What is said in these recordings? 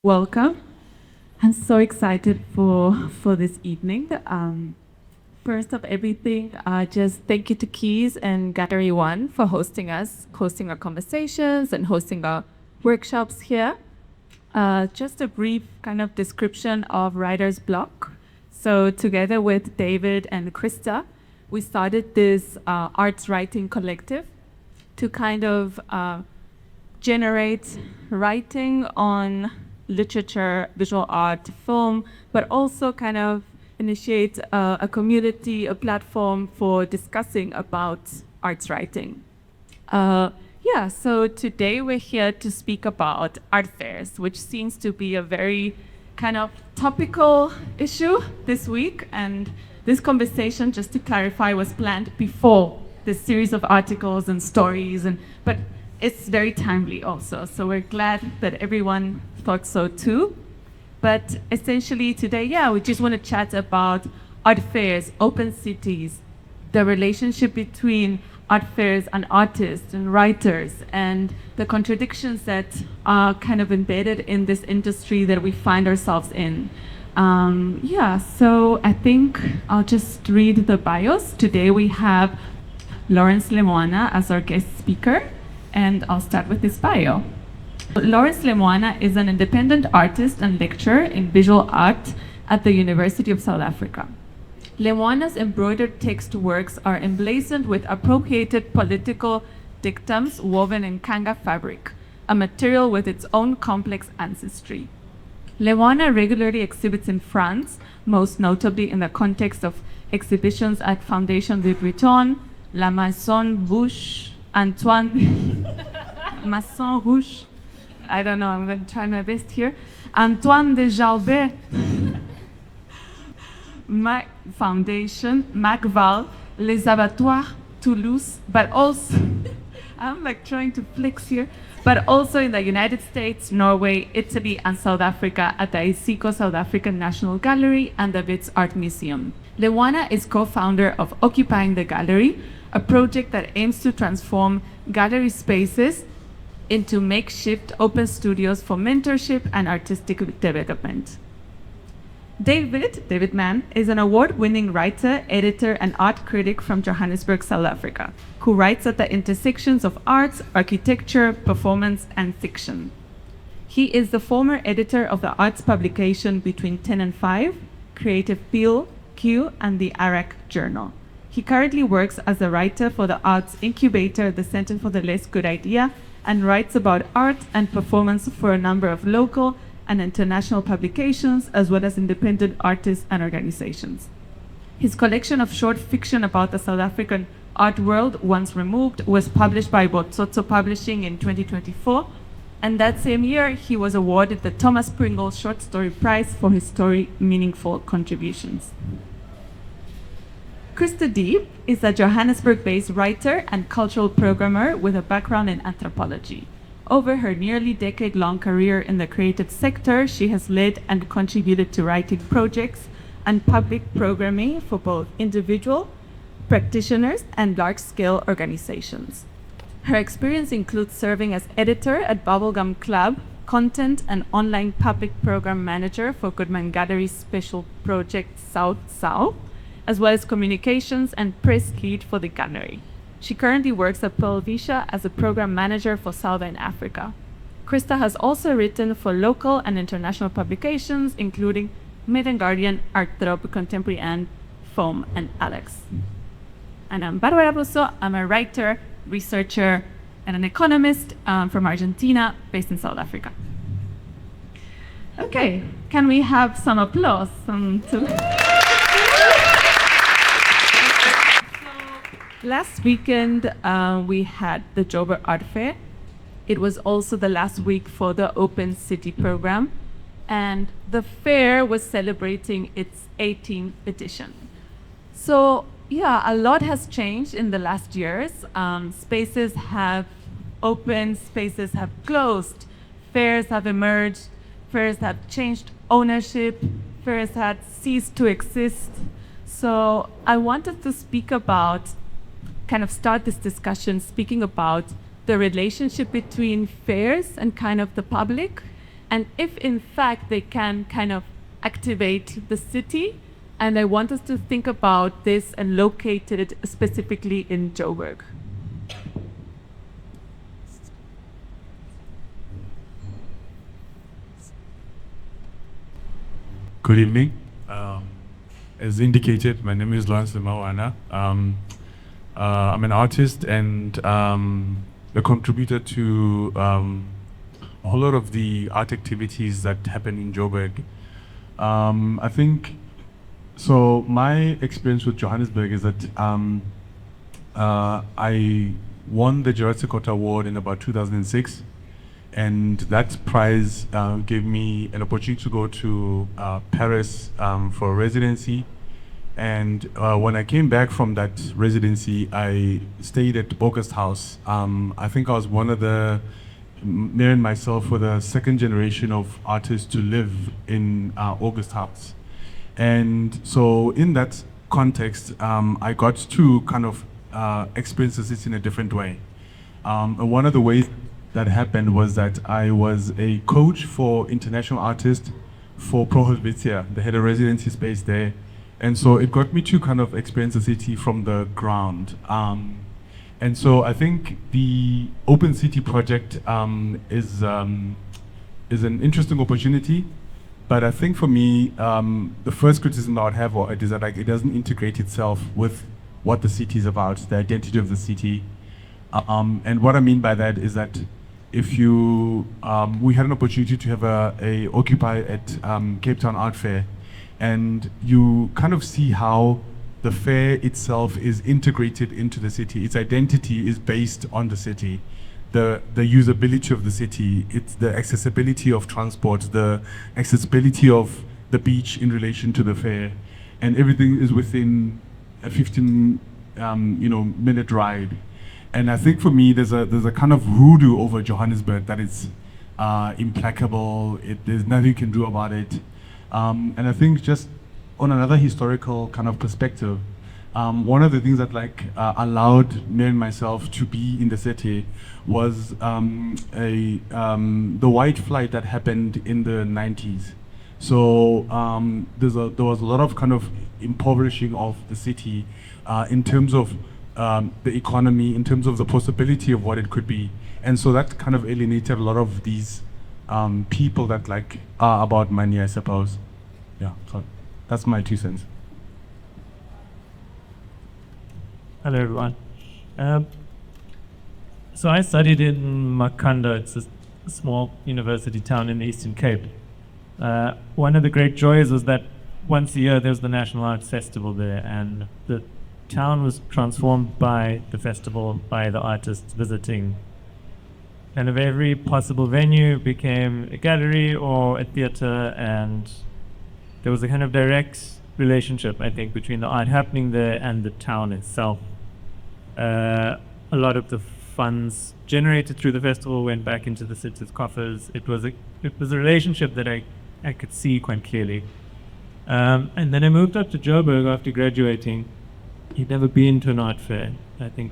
Welcome. I'm so excited for this evening. First of everything, just thank you to Keys and Gallery One for hosting us, hosting our conversations and hosting our workshops here. Just a brief kind of description of Writer's Block. So together with David and Christa, we started this arts writing collective to kind of generate writing on literature, visual art, film, but also kind of initiate a community, a platform for discussing about arts writing. So today we're here to speak about art fairs, which seems to be a very kind of topical issue this week. And this conversation, just to clarify, was planned before this series of articles and stories, but it's very timely also. So we're glad that everyone thought so too. But essentially today, we just want to chat about art fairs, open cities, the relationship between art fairs and artists and writers, and the contradictions that are kind of embedded in this industry that we find ourselves in. So I think I'll just read the bios. Today we have Lawrence Lemaoana as our guest speaker, and I'll start with this bio. Lawrence Lemaoana is an independent artist and lecturer in visual art at the University of South Africa. Lemaoana's embroidered text works are emblazoned with appropriated political dictums woven in kanga fabric, a material with its own complex ancestry. Lemaoana regularly exhibits in France, most notably in the context of exhibitions at Fondation Louis Vuitton, La Maison Rouge, Antoine Masson Rouge. I don't know, I'm going to try my best here. Antoine de Jalbert Foundation, Macval, Les Abattoirs, Toulouse, but also, I'm like trying to flex here, but also in the United States, Norway, Italy, and South Africa at the Isiko South African National Gallery and the Wits Art Museum. Lemaoana is co-founder of Occupying the Gallery, a project that aims to transform gallery spaces into makeshift open studios for mentorship and artistic development. David Mann is an award-winning writer, editor, and art critic from Johannesburg, South Africa, who writes at the intersections of arts, architecture, performance, and fiction. He is the former editor of the arts publication Between 10 and 5, Creative Peel, Q, and the Arak Journal. He currently works as a writer for the arts incubator, the Center for the Less Good Idea, and writes about art and performance for a number of local and international publications, as well as independent artists and organizations. His collection of short fiction about the South African art world, Once Removed, was published by Botsotso Publishing in 2024, and that same year he was awarded the Thomas Pringle Short Story Prize for his story Meaningful Contributions. Christa is a Johannesburg-based writer and cultural programmer with a background in anthropology. Over her nearly decade-long career in the creative sector, she has led and contributed to writing projects and public programming for both individual practitioners and large-scale organizations. Her experience includes serving as editor at Bubblegum Club, content and online public program manager for Goodman Gallery's special project South, as well as communications and press lead for the gallery. She currently works at Pearl Visha as a program manager for Southern Africa. Christa has also written for local and international publications, including Made & Guardian, Atrium, Contemporary and Foam, and Alex. And I'm Bárbara Rousseaux. I'm a writer, researcher, and an economist from Argentina, based in South Africa. Okay, can we have some applause? Last weekend, we had the Joburg Art Fair. It was also the last week for the Open City program, and the fair was celebrating its 18th edition. So, a lot has changed in the last years. Spaces have opened, spaces have closed, fairs have emerged, fairs have changed ownership, fairs had ceased to exist. So I wanted to speak about kind of start this discussion speaking about the relationship between fairs and kind of the public, and if in fact they can kind of activate the city. And I want us to think about this and locate it specifically in Joburg. Good evening. As indicated, my name is Lawrence Lemaoana. I'm an artist and a contributor to a whole lot of the art activities that happen in Joburg. I think, so my experience with Johannesburg is that I won the Jurassic Art Award in about 2006. And that prize gave me an opportunity to go to Paris for a residency. And when I came back from that residency, I stayed at August House. I think I was one of me and myself were the second generation of artists to live in August House. And so in that context, I got to kind of experience this in a different way. And one of the ways that happened was that I was a coach for international artists for Pro Helvetia. They had a residency space there. And so it got me to kind of experience the city from the ground. And so I think the Open City project is an interesting opportunity. But I think for me, the first criticism I would have of it is that it doesn't integrate itself with what the city is about, the identity of the city. And what I mean by that is that if you, we had an opportunity to have a Occupy at Cape Town Art Fair, and you kind of see how the fair itself is integrated into the city. Its identity is based on the city, the usability of the city, it's the accessibility of transport, the accessibility of the beach in relation to the fair, and everything is within a 15-minute ride. And I think for me, there's a kind of voodoo over Johannesburg that is implacable. There's nothing you can do about it. And I think just on another historical kind of perspective, one of the things that allowed me and myself to be in the city was the white flight that happened in the 90s. So there was a lot of kind of impoverishing of the city in terms of the economy, in terms of the possibility of what it could be. And so that kind of alienated a lot of these people that are about money, I suppose. Yeah, so that's my 2 cents. Hello, everyone. So I studied in Makanda. It's a small university town in the Eastern Cape. One of the great joys was that once a year there was the National Arts Festival there, and the town was transformed by the festival, by the artists visiting. And of every possible venue became a gallery or a theater, and there was a kind of direct relationship, I think, between the art happening there and the town itself. A lot of the funds generated through the festival went back into the city's coffers. It was a relationship that I could see quite clearly. And then I moved up to Joburg after graduating. You'd never been to an art fair. I think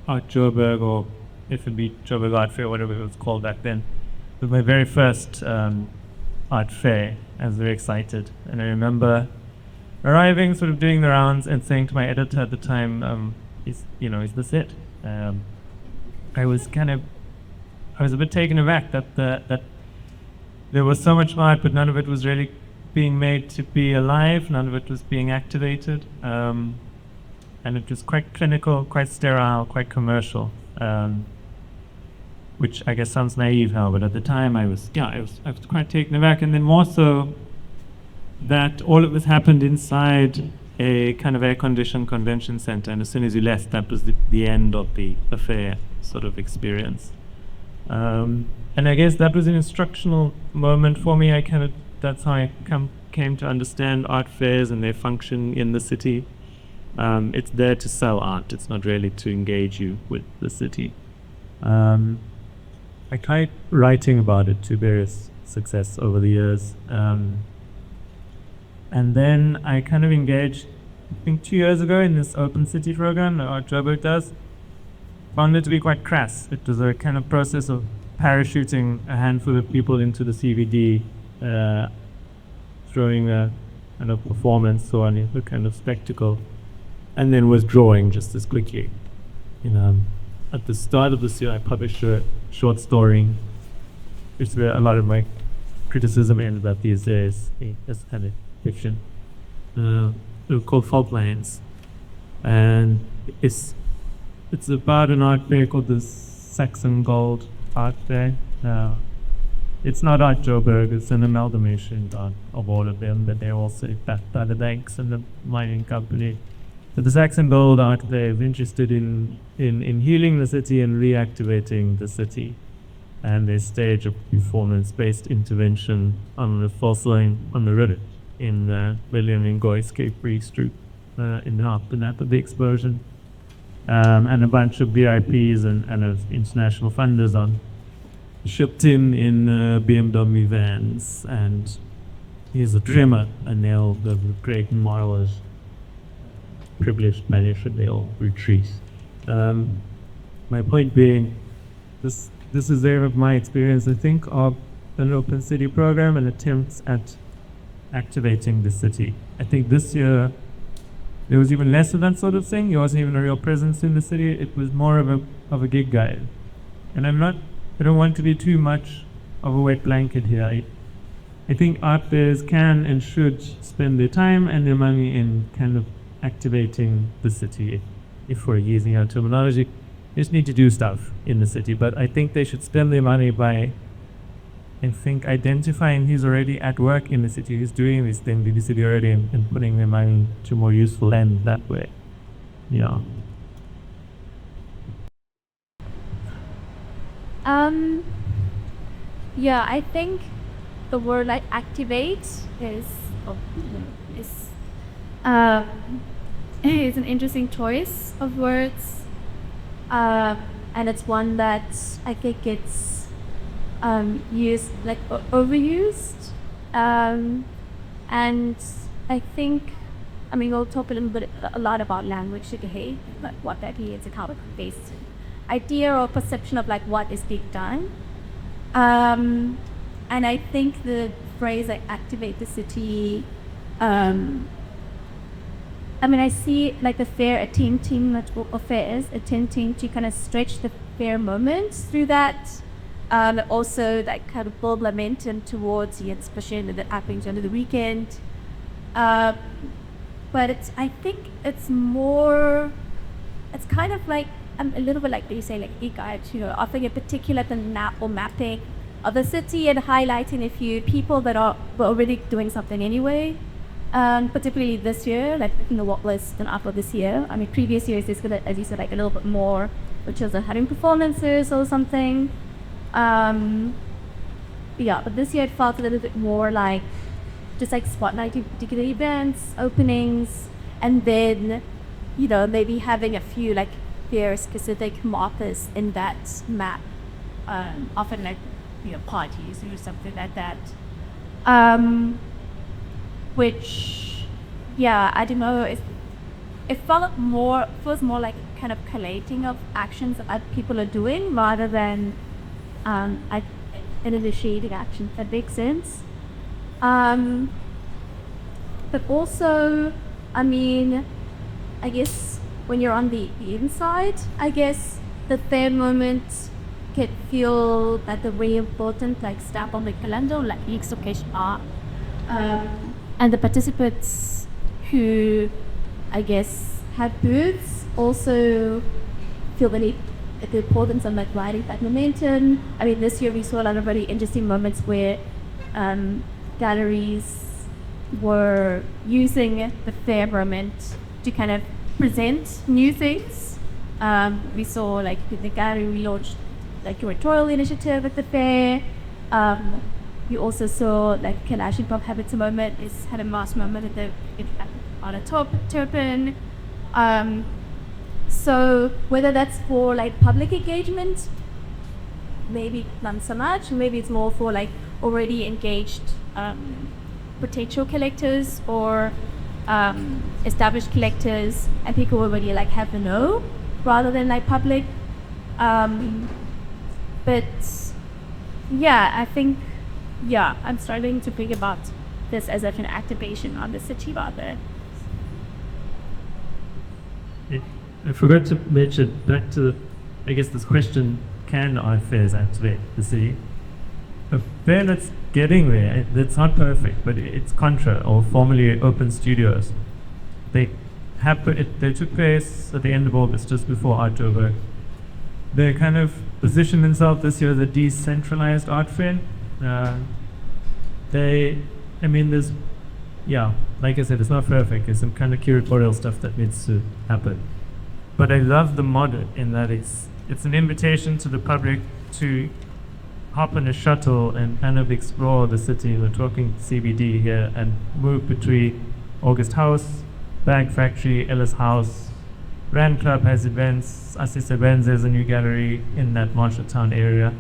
Art Joburg, or if it be Joburg Art Fair, whatever it was called back then, was my very first art fair. I was very excited. And I remember arriving, sort of doing the rounds, and saying to my editor at the time, is this it? I was a bit taken aback that there was so much art, but none of it was really being made to be alive, none of it was being activated. And it was quite clinical, quite sterile, quite commercial, which I guess sounds naive now, but at the time I was quite taken aback. And then more so that all of this happened inside a kind of air-conditioned convention center, and as soon as you left, that was the end of the fair sort of experience. And I guess that was an instructional moment for me. That's how I came to understand art fairs and their function in the city. It's there to sell art. It's not really to engage you with the city. I tried writing about it to various success over the years. And then I kind of engaged, I think 2 years ago, in this Open City program that Art Joburg does. Found it to be quite crass. It was a kind of process of parachuting a handful of people into the CVD, throwing a kind of performance on it, a kind of spectacle, and then withdrawing just as quickly. At the start of this year, I published a short story, which is where a lot of my criticism ends up these days, as kind of fiction, called Fault Lines. And it's about an art fair called the Saxon Gold Art Fair. It's not Art Joburg, it's an amalgamation of all of them, but they're also backed by the banks and the mining company. But the Saxon Gold Art Fair is interested in healing the city and reactivating the city. And they stage a performance-based intervention on the false line on the river in William Ngoy's Cape Free Street in the aftermath of the explosion. And a bunch of VIPs and of international funders on shipped in BMW vans, and he's a trimmer, and they'll the great morals privileged manner should they all retreat. My point being, this is there of my experience, I think, of an open city program and attempts at activating the city. I think this year there was even less of that sort of thing. There wasn't even a real presence in the city. It was more of a gig guide. And I don't want to be too much of a wet blanket here. I think art fairs can and should spend their time and their money in kind of activating the city. If we're using our terminology, they just need to do stuff in the city. But I think they should spend their money by, I think, identifying who's already at work in the city, who's doing this thing in the city already, and putting their money to more useful end that way. Yeah. Yeah, I think the word like activate is an interesting choice of words, and it's one that I think it's used like overused, and I think, I mean, we'll talk a lot about language today, but what that is and how it's based idea or perception of like what is being done. And I think the phrase like activate the city, I mean, I see like the fair attempting to kind of stretch the fair moments through that, also like kind of build momentum towards the exhibition that happens under the weekend. But I think it's kind of like a little bit like you say, like e-guide, offering a particular map or mapping of the city and highlighting a few people that were already doing something anyway. Particularly this year, like in the walk list and after this year. I mean, previous years there's gonna, as you said, like a little bit more, which is having performances or something. But this year it felt a little bit more like just like spotlighting particular events, openings, and then maybe having a few like very specific markers in that map, often like parties or something like that, which I don't know, it feels more like kind of collating of actions that people are doing rather than an initiating action, if that makes sense. But also, I mean, I guess when you're on the inside, I guess the fair moment can feel like the very important like stamp on the calendar, like the occasion are. And the participants who, I guess, have booths also feel the importance of like riding that momentum. I mean, this year we saw a lot of really interesting moments where galleries were using the fair moment to kind of present new things. We saw like the gallery relaunched like curatorial initiative at the fair. You also saw like Kalashnikov have its moment. It's had a mass moment on a turban. So whether that's for like public engagement, maybe not so much. Maybe it's more for like already engaged potential collectors or established collectors and people who already like have the know rather than like public. But yeah, I think, yeah, I'm starting to think about this as like an activation on the city rather. I forgot to mention back to, I guess, this question: can art fairs activate the city? A fair that's getting there. It's not perfect, but it's Contra, or formerly Open Studios. They they took place at the end of August, just before October. They kind of positioned themselves this year as a decentralized art fair. There's, yeah, like I said, it's not perfect. There's some kind of curatorial stuff that needs to happen. But I love the model in that it's an invitation to the public to hop on a shuttle and kind of explore the city. We're talking CBD here, and move between August House, Bag Factory, Ellis House. Rand Club has events. Assisa Benz, there's a new gallery in that Marshalltown area.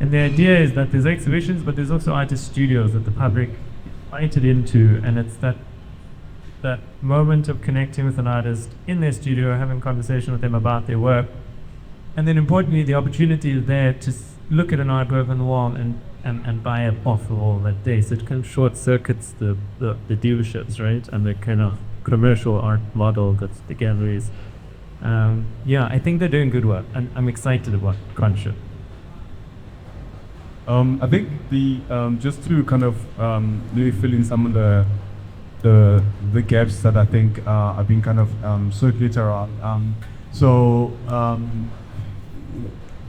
And the idea is that there's exhibitions, but there's also artist studios that the public invited into, and it's that moment of connecting with an artist in their studio, having a conversation with them about their work. And then importantly, the opportunity is there to look at an artwork on the wall and buy it off the wall that day. So it kind of short circuits the dealerships, right? And the kind of commercial art model that's the galleries. Yeah, I think they're doing good work, and I'm excited about Contra. I think just to kind of really fill in some of the gaps that I think are being kind of circulated around.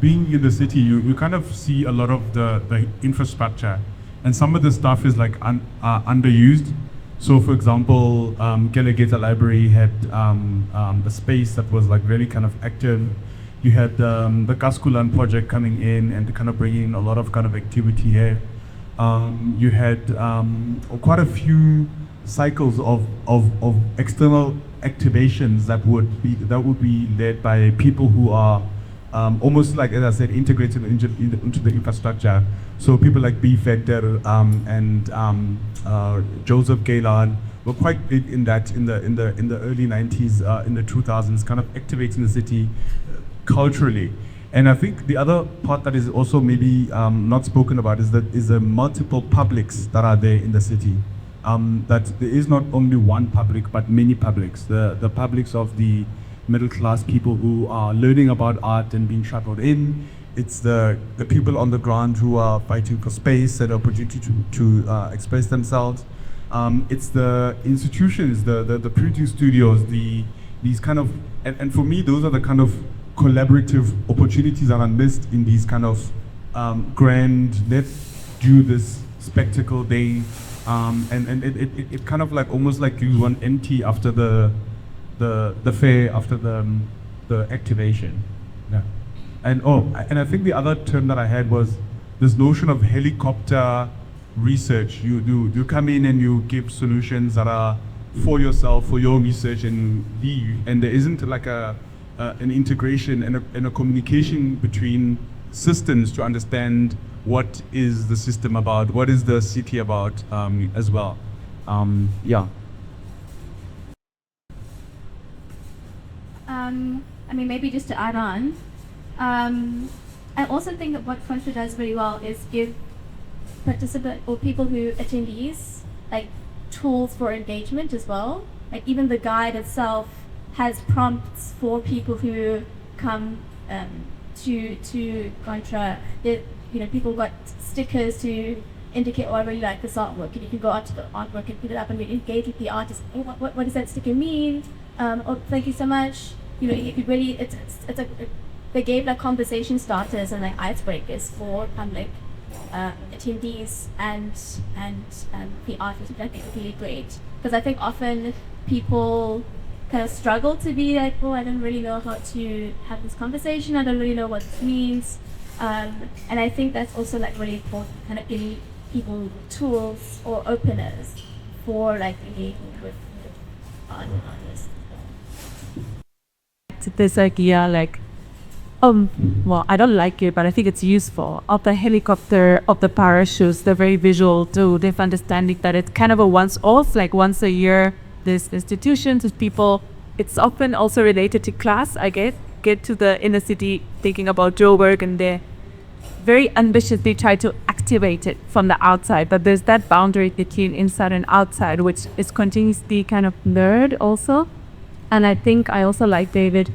Being in the city, you kind of see a lot of the infrastructure, and some of the stuff is like underused. So, for example, Gelegeta Library had a space that was like very kind of active. You had the Kaskulan project coming in and kind of bringing in a lot of kind of activity here. You had quite a few cycles of external activations that would be led by people who are almost like, as I said, integrated into the infrastructure. So people like B. Vector and Joseph Gaylord were quite big in that in the early 90s, in the 2000s, kind of activating the city culturally. And I think the other part that is also maybe not spoken about is the multiple publics that are there in the city. That there is not only one public, but many publics. The publics of the middle class people who are learning about art and being shuttled in. It's the people on the ground who are fighting for space and opportunity to express themselves. It's the institutions, the producing studios, these kind of, and for me, those are the kind of collaborative opportunities that are missed in these kind of grand, let's do this spectacle day. And it kind of like almost like you run empty after the fair, after the activation. Yeah. And I think the other term that I had was this notion of helicopter research. You come in and you give solutions that are for yourself, for your research, and leave. And there isn't like an integration and a communication between systems to understand what is the system about, what is the city about as well. Yeah. I mean, maybe just to add on, I also think that what Contra does very well is give participant or people who attendees like tools for engagement as well. Like even the guide itself has prompts for people who come to Contra. People got stickers to indicate, oh, I really like this artwork, and you can go out to the artwork and put it up and engage with the artist. Oh, what does that sticker mean? Oh, thank you so much. It really, they gave like conversation starters and like icebreakers for public attendees and the artists, which I think is really great. Because I think often people kind of struggle to be like, oh, I don't really know how to have this conversation. I don't really know what this means. And I think that's also like really important, kind of giving people tools or openers for like engaging with artists. This idea like, well, I don't like it, but I think it's useful, of the helicopter, of the parachutes. They're very visual too. They've understanding that it's kind of a once-off, like once a year, this institutions, people. It's often also related to class, I guess. Get to the inner city thinking about Joburg and very ambitiously try to activate it from the outside, but there's that boundary between inside and outside, which is continuously kind of blurred also. And I think I also like David,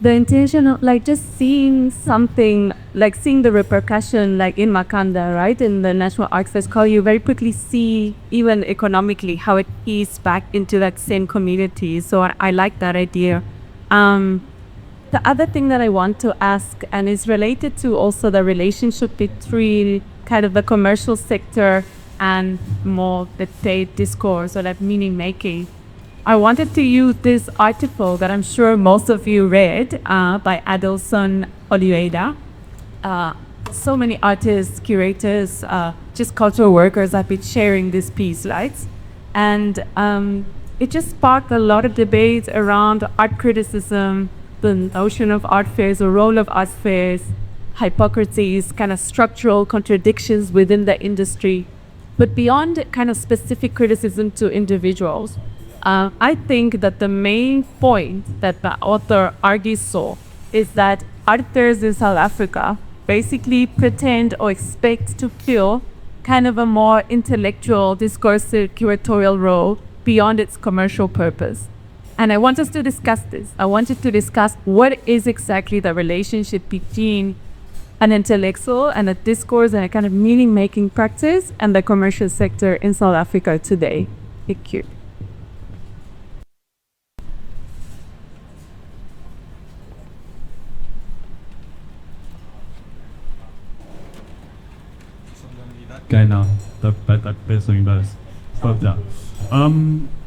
the intention of like just seeing something, like seeing the repercussion, like in Makanda, right, in the National Arts Festival, you very quickly see even economically how it feeds back into that same community. So I like that idea. The other thing that I want to ask, and is related to also the relationship between kind of the commercial sector and more, let's say, discourse or like meaning making. I wanted to use this article that I'm sure most of you read by Adelson Olueda. So many artists, curators, just cultural workers have been sharing this piece, right? And it just sparked a lot of debate around art criticism, the notion of art fairs, the role of art fairs, hypocrisies, kind of structural contradictions within the industry. But beyond kind of specific criticism to individuals, I think that the main point that the author argues so is that art fairs in South Africa basically pretend or expect to fill kind of a more intellectual, discursive, curatorial role beyond its commercial purpose. And I want us to discuss this. I wanted to discuss what is exactly the relationship between an intellectual and a discourse and a kind of meaning-making practice and the commercial sector in South Africa today. Thank you. Guy now, that person does. Stop that.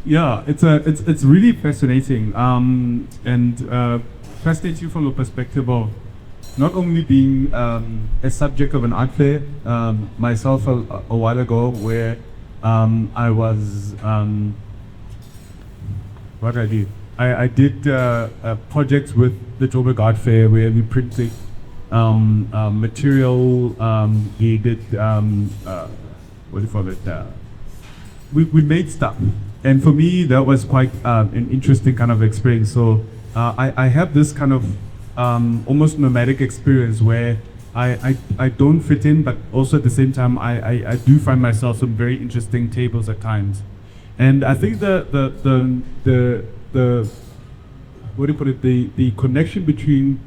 Yeah, it's really fascinating. And fascinating from the perspective of not only being a subject of an art fair, myself a while ago, where I was what I did. I did projects with the Joburg Art Fair where we printed material. We did what do you call it? We made stuff, and for me that was quite an interesting kind of experience. So I have this kind of almost nomadic experience where I don't fit in, but also at the same time I do find myself some very interesting tables at times. And I think the what do you put it, the connection between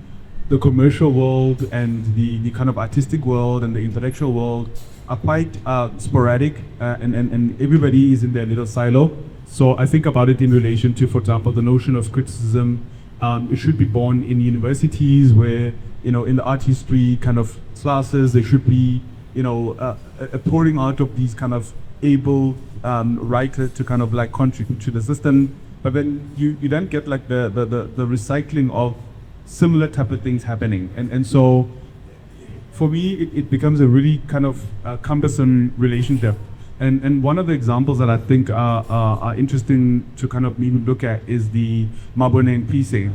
the commercial world and the kind of artistic world and the intellectual world are quite sporadic, and everybody is in their little silo. So I think about it in relation to, for example, the notion of criticism. It should be born in universities where, in the art history kind of classes, there should be, a pouring out of these kind of able writers to kind of like contribute to the system. But then you then get like the recycling of similar type of things happening. And so for me, it becomes a really kind of cumbersome relationship. And one of the examples that I think are interesting to kind of maybe look at is the Maboneng precinct.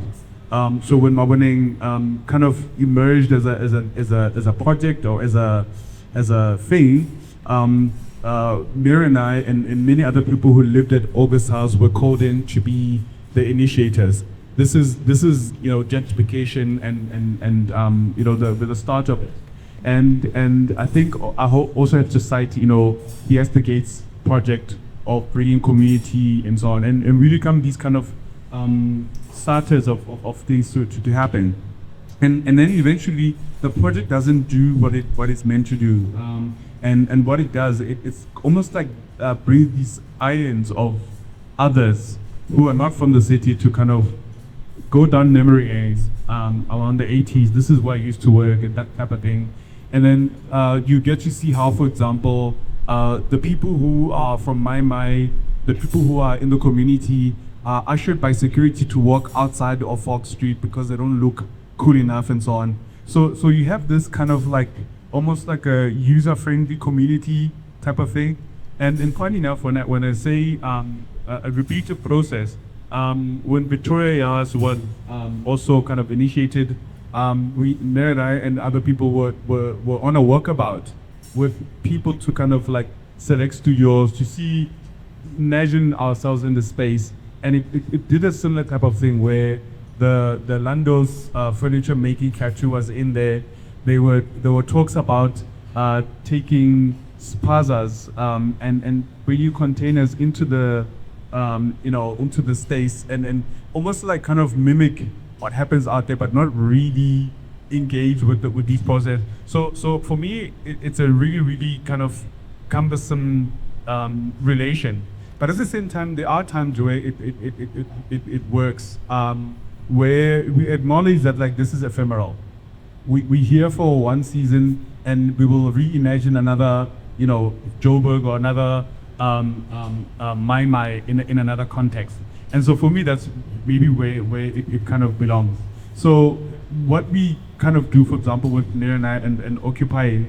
So when Maboneng kind of emerged as a project or as a thing, Mir and I and many other people who lived at August House were called in to be the initiators. This is gentrification and the start of it. And I think I also have to cite the Esther Gates project of bringing community and so on, and really come these kind of starters of things to happen, and then eventually the project doesn't do what it's meant to do, and what it does, it's almost like bring these islands of others who are not from the city to kind of go down memory lanes around the 80s. This is where I used to work and that type of thing. And then you get to see how, for example, the people who are from Mai, the people who are in the community are ushered by security to walk outside of Fox Street because they don't look cool enough and so on. So you have this kind of like, almost like a user-friendly community type of thing. And funny enough, when I say a repeated process, when Victoria Yas was also kind of initiated, Mir and I and other people were on a walkabout with people to kind of like select studios to see, imagine ourselves in the space, and it did a similar type of thing where the Lando's furniture making factory was in there. there were talks about taking spazas and bringing containers into the into the space and almost like kind of mimic what happens out there, but not really engage with these process. So for me, it's a really kind of cumbersome relation. But at the same time, there are times where it works, where we acknowledge that like this is ephemeral. We here for one season, and we will reimagine another, Joburg or another Mai in another context. And so for me, that's maybe where it kind of belongs. So what we kind of do, for example, with Nirana and Occupy,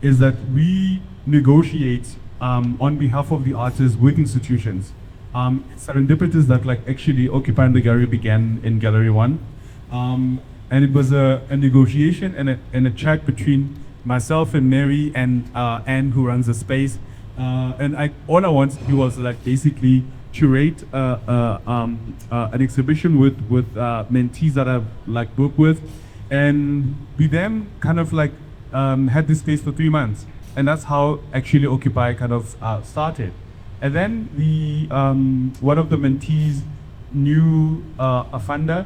is that we negotiate on behalf of the artists with institutions. It's serendipitous that like actually Occupy in the Gallery began in Gallery 1. And it was a negotiation and a chat between myself and Mary and Anne, who runs the space. And all I wanted to do was like basically curate an exhibition with mentees that I've like worked with, and we then kind of like had this space for 3 months, and that's how actually Occupy kind of started. And then the one of the mentees knew a funder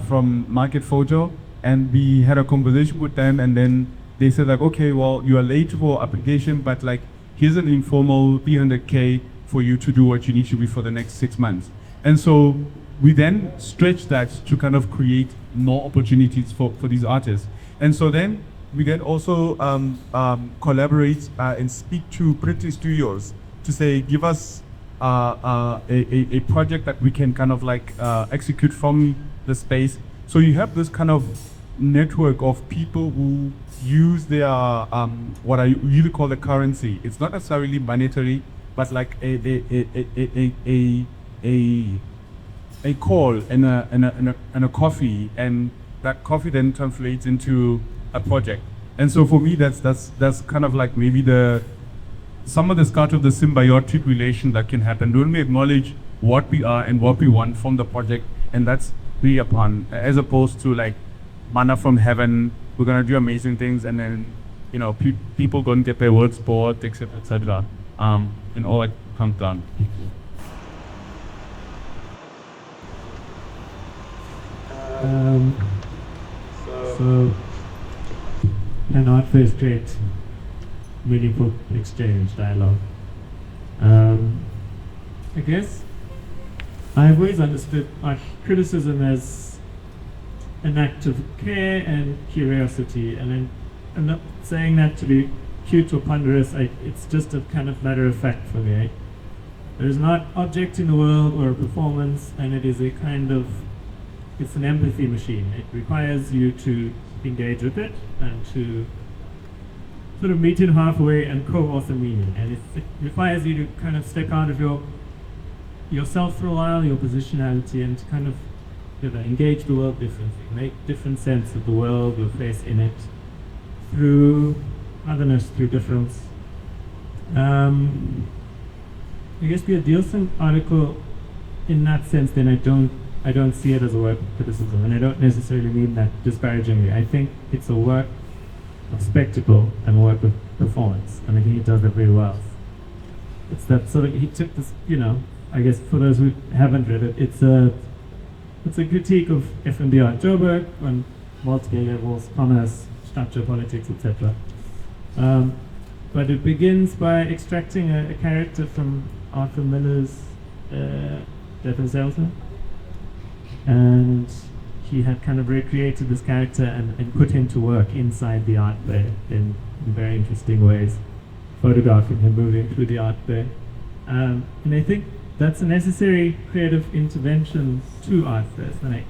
from Market Photo, and we had a conversation with them, and then they said like, okay, well, you are late for application, but like here's an informal 300K for you to do what you need to do for the next 6 months. And so we then stretch that to kind of create more opportunities for these artists. And so then we can also collaborate and speak to printing studios to say, give us a project that we can kind of like execute from the space. So you have this kind of network of people who use their what I usually call the currency. It's not necessarily monetary, but like a call and a coffee, and that coffee then translates into a project. And so for me, that's kind of like maybe some of the start of the symbiotic relation that can happen when we acknowledge what we are and what we want from the project, and that's be upon, as opposed to like manna from heaven. We're gonna do amazing things, and then people gonna get their words spoiled, etc. And all it comes down. So an art fair creates meaningful exchange, dialogue. I guess I've always understood art criticism as an act of care and curiosity, and I'm not saying that to be cute or ponderous. It's just a kind of matter of fact for me. There is not object in the world or a performance, and it is it's an empathy machine. It requires you to engage with it and to sort of meet it halfway and co-author meaning. And it requires you to kind of step out of yourself for a while, your positionality, and to kind of engage the world differently, make different sense of the world, your place in it, through otherness, through difference. I guess the Adielson article, in that sense, then I don't see it as a work of criticism, and I don't necessarily mean that disparagingly. I think it's a work of spectacle and a work of performance, and I think he does that very well. It's that sort of, he took this, I guess for those who haven't read it, it's a critique of F&B art Joburg on multiple levels, commerce, structure, politics, etc. But it begins by extracting a character from Arthur Miller's Death and Zelda, and he had kind of recreated this character and put him to work inside the art fair in very interesting ways, photographing him moving through the art fair. And I think that's a necessary creative intervention to art fairs. And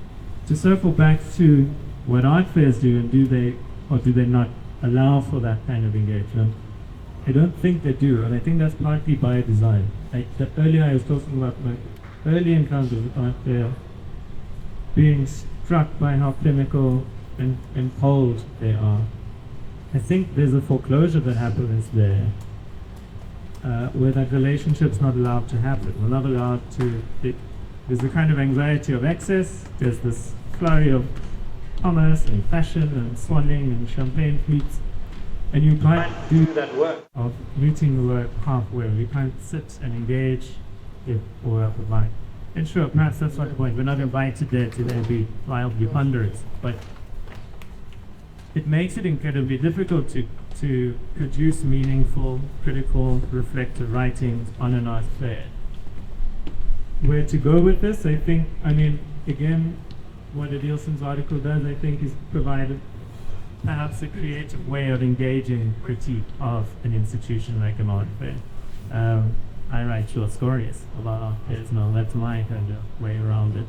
to circle back to what art fairs do, and do they not allow for that kind of engagement? I don't think they do, and I think that's partly by design. Earlier I was talking about my early encounters with art fair, being struck by how clinical and cold they are. I think there's a foreclosure that happens there, where that relationship's not allowed to happen. We're not allowed to, there's a kind of anxiety of excess, there's this flurry of commerce and fashion and swanning and champagne fleets. And you can't do that work of meeting the work halfway. You can't sit and engage if or provide. And sure, perhaps that's not the point. We're not invited there to there be wildly hundreds, but it makes it incredibly difficult to produce meaningful, critical, reflective writings on an art fair. Where to go with this, I think, again, what Adilson's article does, I think, is provide perhaps a creative way of engaging critique of an institution like an art fair. I write short stories about art fairs now, that's my kind of way around it.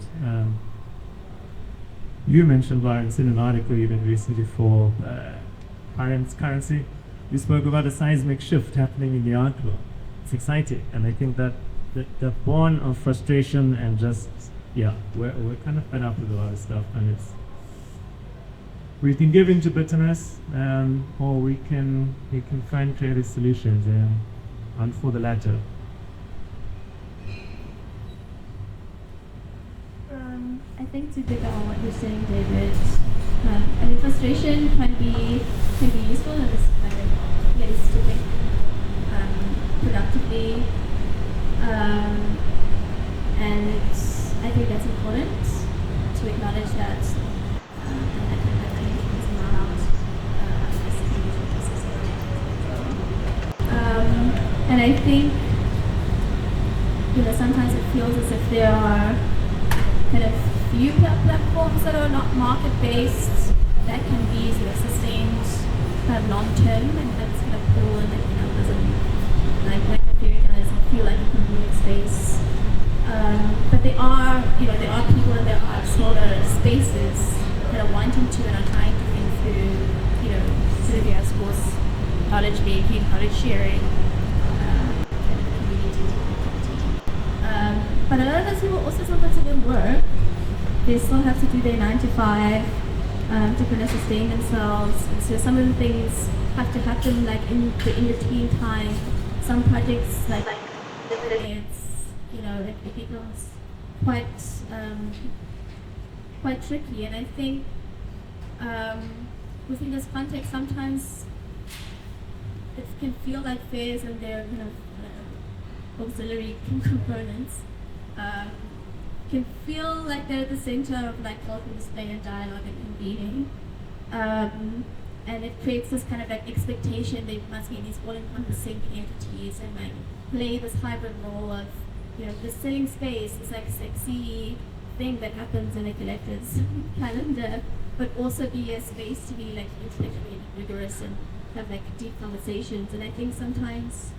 You mentioned, Lawrence, in an article you did recently for currency, you spoke about a seismic shift happening in the art world. It's exciting, and I think that the born of frustration and just, we're kind of fed up with a lot of stuff, and we can give into bitterness, or we can find creative solutions, and for the latter. I think to pick up on what you're saying, David, frustration can be useful in this kind of place to think productively, and I think that's important to acknowledge that, and I think that anything is around and I think sometimes it feels as if there are kind of few platforms that are not market-based that can be sort of sustained kind of long-term, and that's kind of cool, and doesn't like the theory doesn't feel like a convenient space. But there are people and there are smaller spaces that are wanting to and are trying to think through, sort of discourse, knowledge making, knowledge sharing, community. But a lot of those people also still have to do work. They still have to do their 9 to 5 to kind of sustain themselves. And so some of the things have to happen like in between time. Some projects like it becomes quite tricky. And I think within this context, sometimes it can feel like fairs and their auxiliary components can feel like they're at the center of like cultural display and dialogue and convening. And it creates this kind of like expectation they must be these all-encompassing entities and like play this hybrid role of, the sitting space, this like sexy thing that happens in a collector's calendar, but also be a space to be like intellectually rigorous and have like deep conversations. And I think sometimes,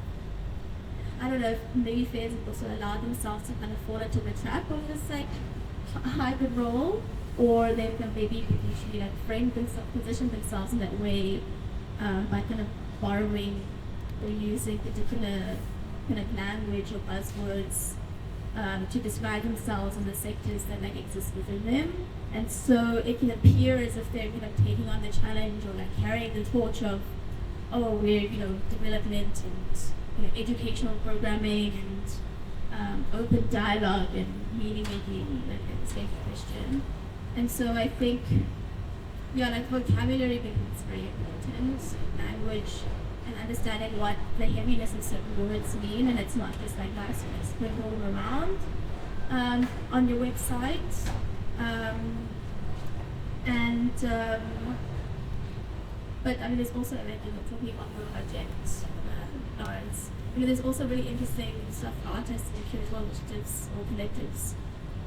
I don't know, maybe fairs have also allowed themselves to kind of fall into the trap of this like hybrid role, or they've kind of maybe potentially like positioned themselves in that way by kind of borrowing or using particular kind of language or buzzwords to describe themselves and the sectors that like exist within them. And so it can appear as if they're kind of taking on the challenge or like carrying the torch of, we're development and educational programming and open dialogue and meaning making, like a distinct question. And so I think, like vocabulary becomes very important, language, and understanding what the heaviness of certain words mean, and it's not just like nice to sprinkle them around on your website. But there's also talking about the project, Lawrence. There's also really interesting stuff artists and curatorial initiatives or collectives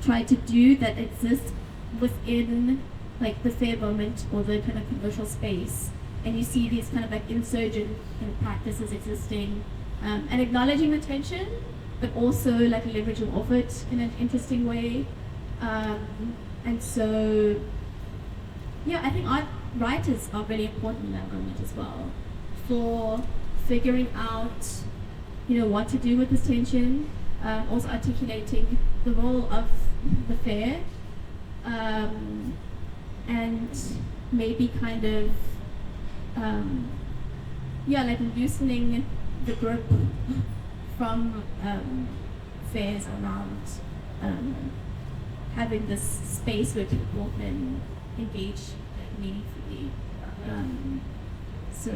try to do that exists within like the fair moment or the kind of commercial space, and you see these kind of like insurgent kind of practices existing, and acknowledging the tension, but also like leveraging off it in an interesting way. And so, I think art writers are really important in that moment as well, for figuring out, what to do with this tension, also articulating the role of the fair, and maybe kind of, like loosening the grip from fairs around having this space where people can engage meaningfully. So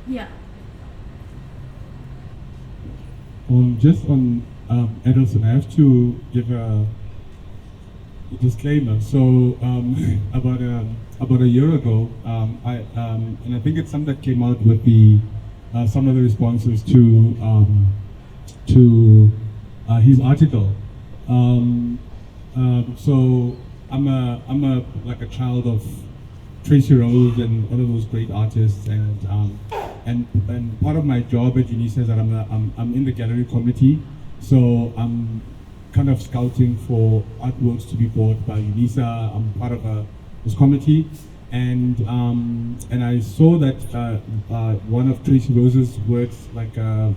yeah. Just on Edelson, I have to give a disclaimer. So about a year ago, and I think it's something that came out with the some of the responses to his article. So I'm a like a child of Tracy Rose and all of those great artists, and part of my job at UNISA is that I'm in the gallery committee, so I'm kind of scouting for artworks to be bought by UNISA. I'm part of this committee, and I saw that one of Tracy Rose's works, like I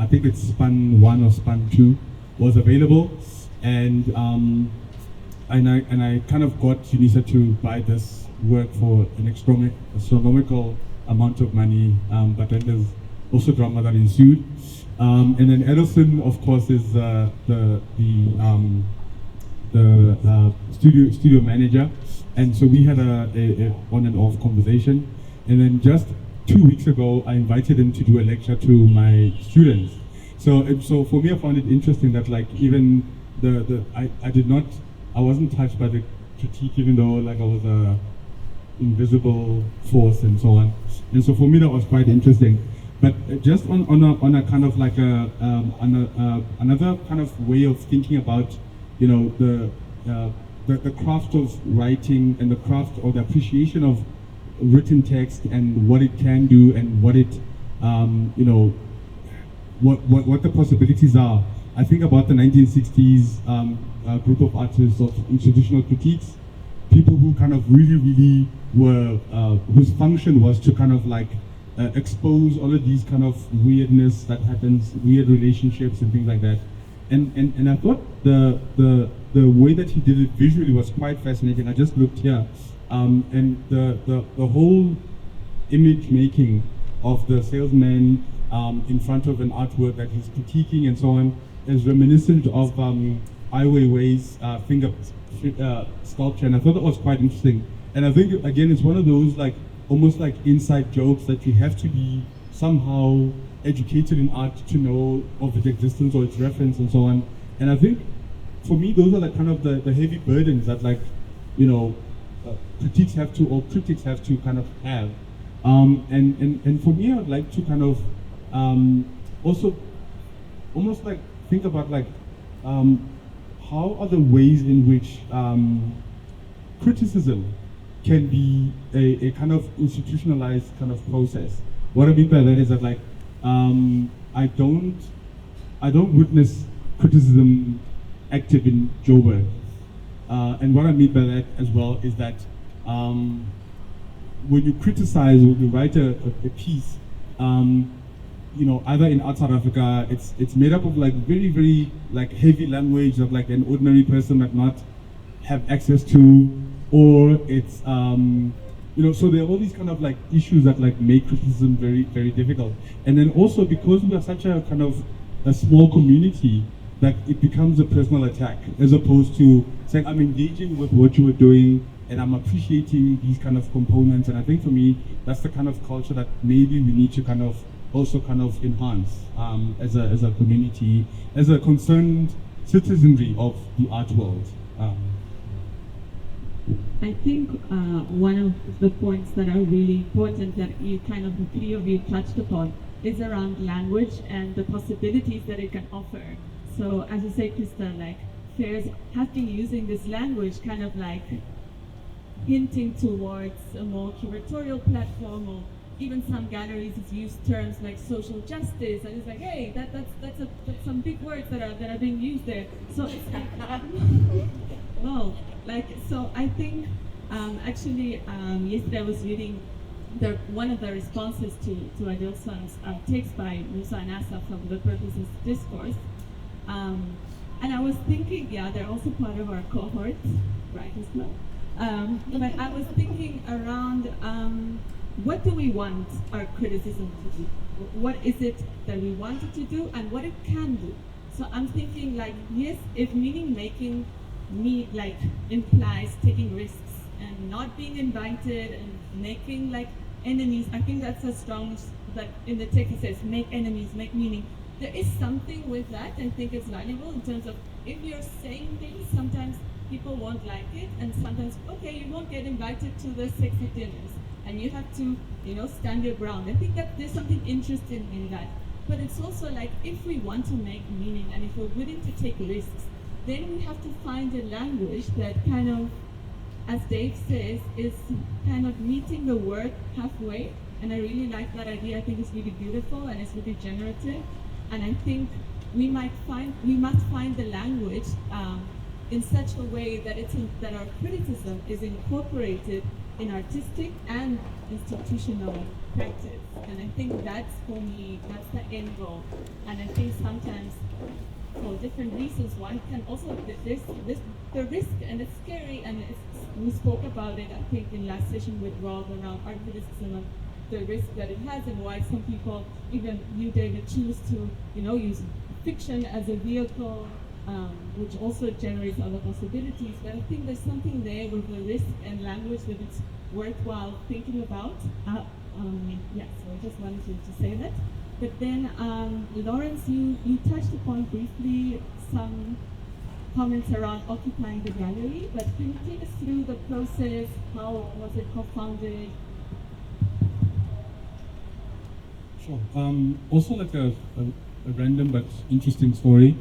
think it's Span 1 or Span 2, was available, and I kind of got UNISA to buy this work for an astronomical amount of money, but then there's also drama that ensued. And then Edelson, of course, is the studio manager, and so we had a on and off conversation. And then just 2 weeks ago, I invited him to do a lecture to my students. So for me, I found it interesting that like even I wasn't touched by the critique, even though like I was a invisible force and so on. And so for me, that was quite interesting. But just on a kind of like another kind of way of thinking about, you know, the craft of writing and the craft or the appreciation of written text and what it can do and what it, you know, what the possibilities are. I think about the 1960s group of artists of institutional critiques, people who kind of really were, whose function was to kind of like expose all of these kind of weirdness that happens, weird relationships and things like that. And I thought the way that he did it visually was quite fascinating. I just looked here, and the whole image making of the salesman in front of an artwork that he's critiquing and so on is reminiscent of Ai Weiwei's finger sculpture, and I thought that was quite interesting. And I think again it's one of those like almost like inside jokes that you have to be somehow educated in art to know of its existence or its reference and so on. And I think for me those are like kind of the heavy burdens that like, you know, critics have to kind of have. And for me, I'd like to kind of also almost like think about like how are the ways in which criticism can be a kind of institutionalized kind of process. What I mean by that is that like I don't witness criticism active in Joburg. And what I mean by that as well is that when you criticize, when you write a piece, you know, either in Art South Africa, it's made up of like very like heavy language that like an ordinary person might not have access to, or it's you know, so there are all these kind of like issues that like make criticism very difficult. And then also because we are such a kind of a small community, that it becomes a personal attack as opposed to saying I'm engaging with what you were doing and I'm appreciating these kind of components. And I think for me that's the kind of culture that maybe we need to kind of also kind of enhance as a community, as a concerned citizenry of the art world. I think one of the points that are really important that you kind of, the three of you touched upon, is around language and the possibilities that it can offer. So as you say, Christa, like fairs have been using this language kind of like hinting towards a more curatorial platform, or even some galleries have used terms like social justice, and it's like, hey, that's some big words that are being used there. So it's like, well, like, so I think actually yesterday I was reading one of the responses to Adilson's text by Musa and Asaf from The Purposes Discourse. And I was thinking, yeah, they're also part of our cohort, right, as well. But I was thinking around what do we want our criticism to do? What is it that we want it to do and what it can do? So I'm thinking like, yes, if meaning making like implies taking risks and not being invited and making like enemies. I think that's a strong, like in the text it says, make enemies, make meaning. There is something with that. I think it's valuable in terms of if you're saying things, sometimes people won't like it, and sometimes, okay, you won't get invited to the sexy dinners, and you have to, stand your ground. I think that there's something interesting in that. But it's also like, if we want to make meaning, and if we're willing to take risks, then we have to find a language that kind of, as Dave says, is kind of meeting the word halfway. And I really like that idea. I think it's really beautiful and it's really generative. And I think we must find the language in such a way that that our criticism is incorporated in artistic and institutional practice. And I think that's, for me, that's the end goal. And I think sometimes, for different reasons, one can also, the risk, and it's scary, and we spoke about it, I think, in last session with Rob around art criticism, and the risk that it has, and why some people, even you, David, choose to, use fiction as a vehicle, which also generates other possibilities. But I think there's something there with the risk and language that it's worthwhile thinking about. So I just wanted to say that. But then, Lawrence, you touched upon briefly some comments around occupying the gallery, but can you take us through the process? How was it co-founded? Sure. Also like a random but interesting story.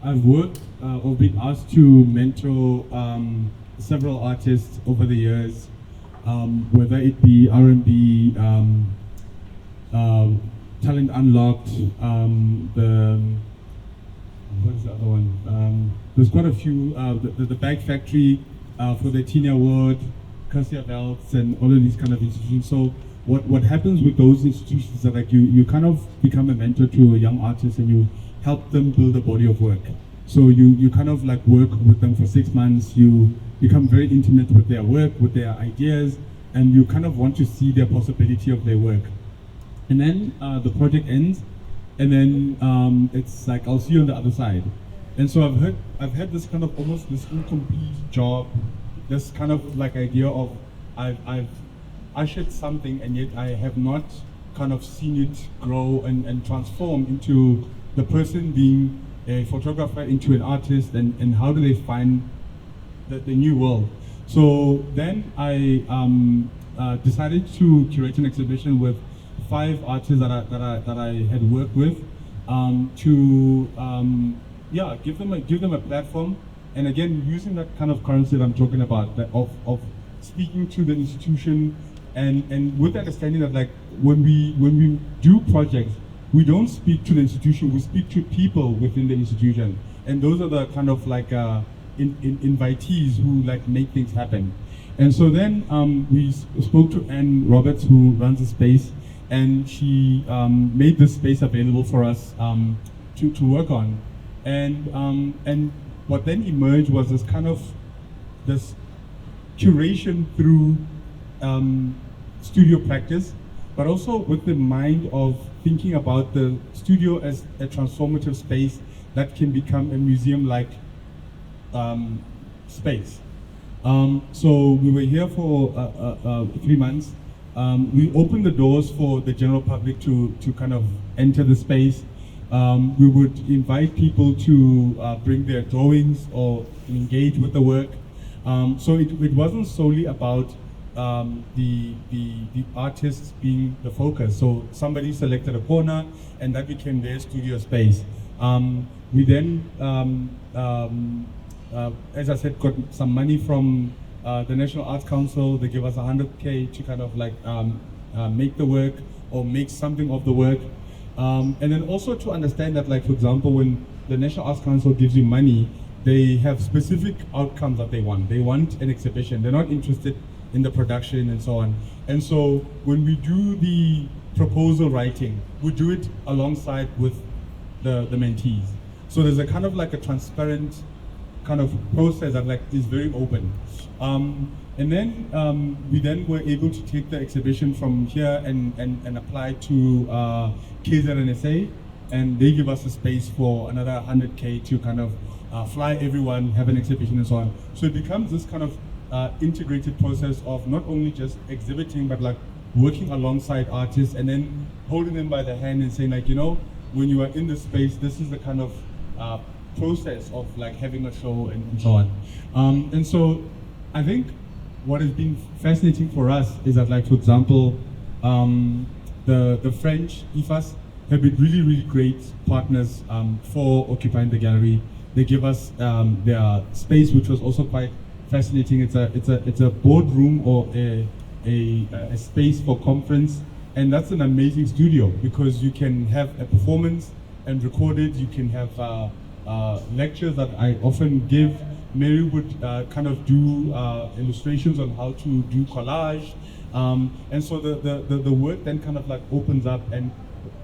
I've worked or been asked to mentor several artists over the years, whether it be R&B, Talent Unlocked, what is the other one? There's quite a few, the Bag Factory for the Teen Award, Cassia Belts, and all of these kind of institutions. So what happens with those institutions is that like you kind of become a mentor to a young artist and you help them build a body of work. So you kind of like work with them for 6 months, you become very intimate with their work, with their ideas, and you kind of want to see their possibility of their work. And then the project ends, and then it's like, I'll see you on the other side. And so I've had this kind of almost this incomplete job, this kind of like idea of I've ushered something, and yet I have not kind of seen it grow and transform into the person being a photographer, into an artist, and how do they find the new world. So then I decided to curate an exhibition with 5 artists that I had worked with, to give them a platform, and again using that kind of currency that I'm talking about, that of speaking to the institution, and with the understanding that like when we do projects, we don't speak to the institution, we speak to people within the institution, and those are the kind of like invitees who like make things happen. And so then we spoke to Anne Roberts, who runs the space, and she made this space available for us to work on. And what then emerged was this kind of this curation through studio practice, but also with the mind of thinking about the studio as a transformative space that can become a museum-like space. So we were here for 3 months. We opened the doors for the general public to kind of enter the space. We would invite people to bring their drawings or engage with the work. So it wasn't solely about the artists being the focus. So somebody selected a corner, and that became their studio space. We then, as I said, got some money from the National Arts Council. They gave us 100K to kind of like make the work or make something of the work. And then also to understand that, like, for example, when the National Arts Council gives you money, they have specific outcomes that they want. They want an exhibition. They're not interested in the production and so on. And so when we do the proposal writing, we do it alongside with the mentees. So there's a kind of like a transparent kind of process that like is very open. And then we then were able to take the exhibition from here and apply to KZNSA, and they give us a space for another 100K to kind of fly everyone, have an exhibition and so on. So it becomes this kind of integrated process of not only just exhibiting, but like working alongside artists and then holding them by the hand and saying like, you know, when you are in this space, this is the kind of process of like having a show and so on. And so I think what has been fascinating for us is that, like, for example, the French IFAS have been really, really great partners for occupying the gallery. They give us their space, which was also quite fascinating. It's a boardroom or a space for conference, and that's an amazing studio because you can have a performance and record it. You can have lectures that I often give. Mary would kind of do illustrations on how to do collage, and so the work then kind of like opens up,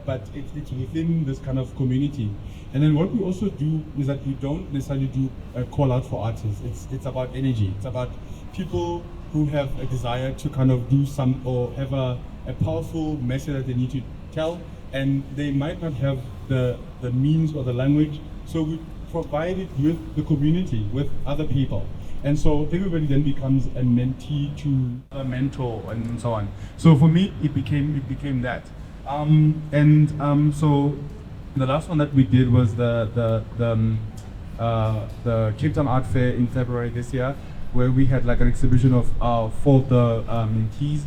but it's within this kind of community. And then what we also do is that we don't necessarily do a call out for artists. It's about energy. It's about people who have a desire to kind of do some or have a powerful message that they need to tell, and they might not have the means or the language. So we provide it with the community, with other people. And so everybody then becomes a mentee to a mentor and so on. So for me, it became that. So the last one that we did was the Cape Town Art Fair in February this year, where we had like an exhibition of 4 of the mentees.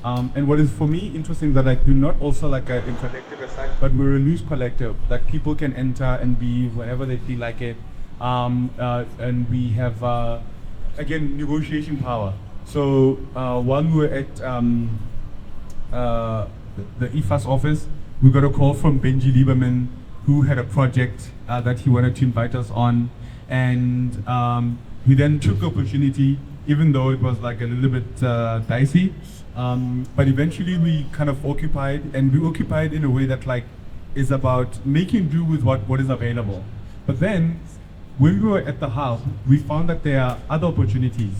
And what is for me interesting that like we're not also like a collective as such, but we're a loose collective that people can enter and be whenever they feel like it. And we have again negotiation power. So while we were at the IFAS office, we got a call from Benji Lieberman, who had a project that he wanted to invite us on, and we then took the opportunity, even though it was like a little bit dicey. But eventually we kind of occupied, and we occupied in a way that like is about making do with what is available. But then when we were at the hub, we found that there are other opportunities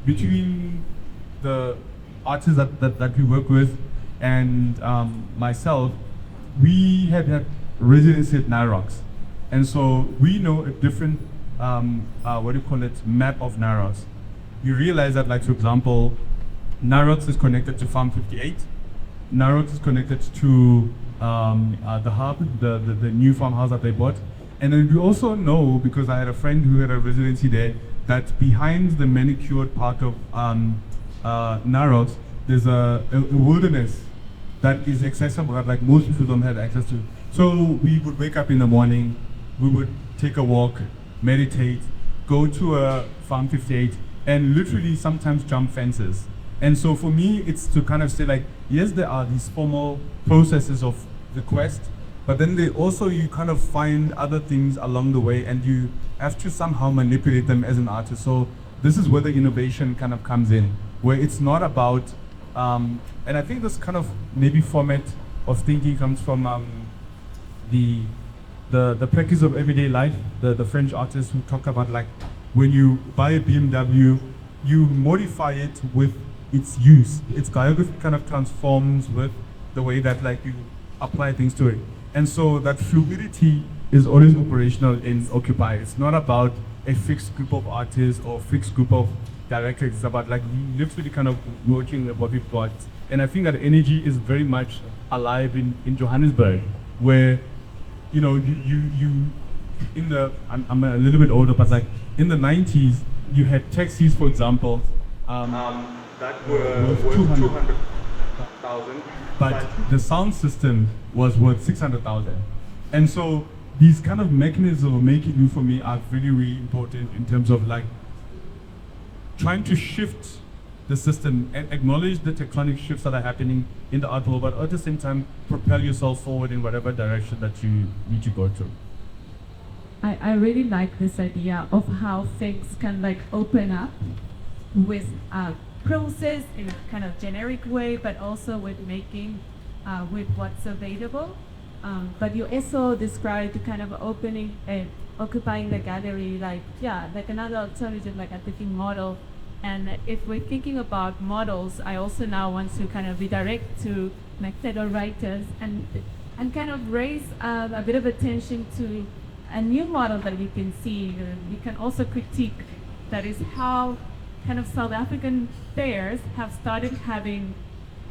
between the artists that we work with and myself. We had residency at Narox, and so we know a different map of Narox. You realize that, like, for example, Narox is connected to Farm 58. Narox is connected to the hub, the new farmhouse that they bought. And then we also know, because I had a friend who had a residency there, that behind the manicured part of Narox, there's a wilderness that is accessible that like most people don't have access to. So we would wake up in the morning, we would take a walk, meditate, go to a Farm 58, and literally sometimes jump fences. And so for me, it's to kind of say like, yes, there are these formal processes of the quest, but then they also, you kind of find other things along the way and you have to somehow manipulate them as an artist. So this is where the innovation kind of comes in, where it's not about, and I think this kind of maybe format of thinking comes from the practice of everyday life, the French artists who talk about like, when you buy a BMW, you modify it with its use. Its choreography kind of transforms with the way that like you apply things to it. And so that fluidity is always operational in Occupy. It's not about a fixed group of artists or fixed group of directors. It's about like literally kind of working with what we've got. And I think that energy is very much alive in Johannesburg, where, you know, you in the, I'm a little bit older, but like in the 90s, you had taxis, for example, that were worth 200,000, but the sound system was worth 600,000. And so these kind of mechanisms of making do for me are really, really important in terms of like trying to shift the system and acknowledge the tectonic shifts that are happening in the art world, but at the same time propel yourself forward in whatever direction that you need to go to. I really like this idea of how things can like open up with a process in a kind of generic way, but also with making with what's available. But you also described kind of opening and occupying the gallery like, yeah, like another alternative, like a thinking model. And if we're thinking about models, I also now want to kind of redirect to like theater writers and kind of raise a bit of attention to a new model that we can see, we can also critique, that is how kind of South African fairs have started having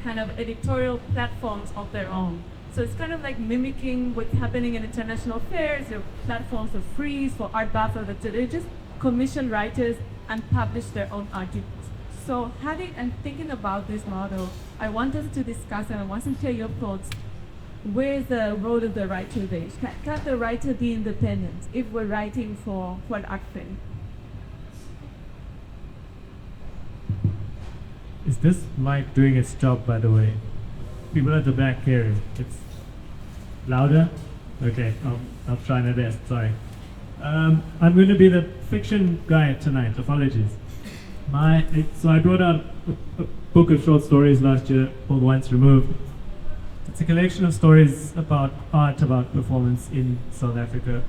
kind of editorial platforms of their own. So it's kind of like mimicking what's happening in international fairs. There are platforms for Freeze, for Art Basel, that they just commission writers and publish their own arguments. So having and thinking about this model, I want us to discuss, and I want to hear your thoughts. Where is the role of the writer there? Can the writer be independent if we're writing for an art fair? Is this mic doing its job, by the way? People at the back here, it's louder? Okay, I'll try my best, sorry. I'm going to be the fiction guy tonight, apologies. So I brought out a book of short stories last year called Once Removed. It's a collection of stories about art, about performance in South Africa.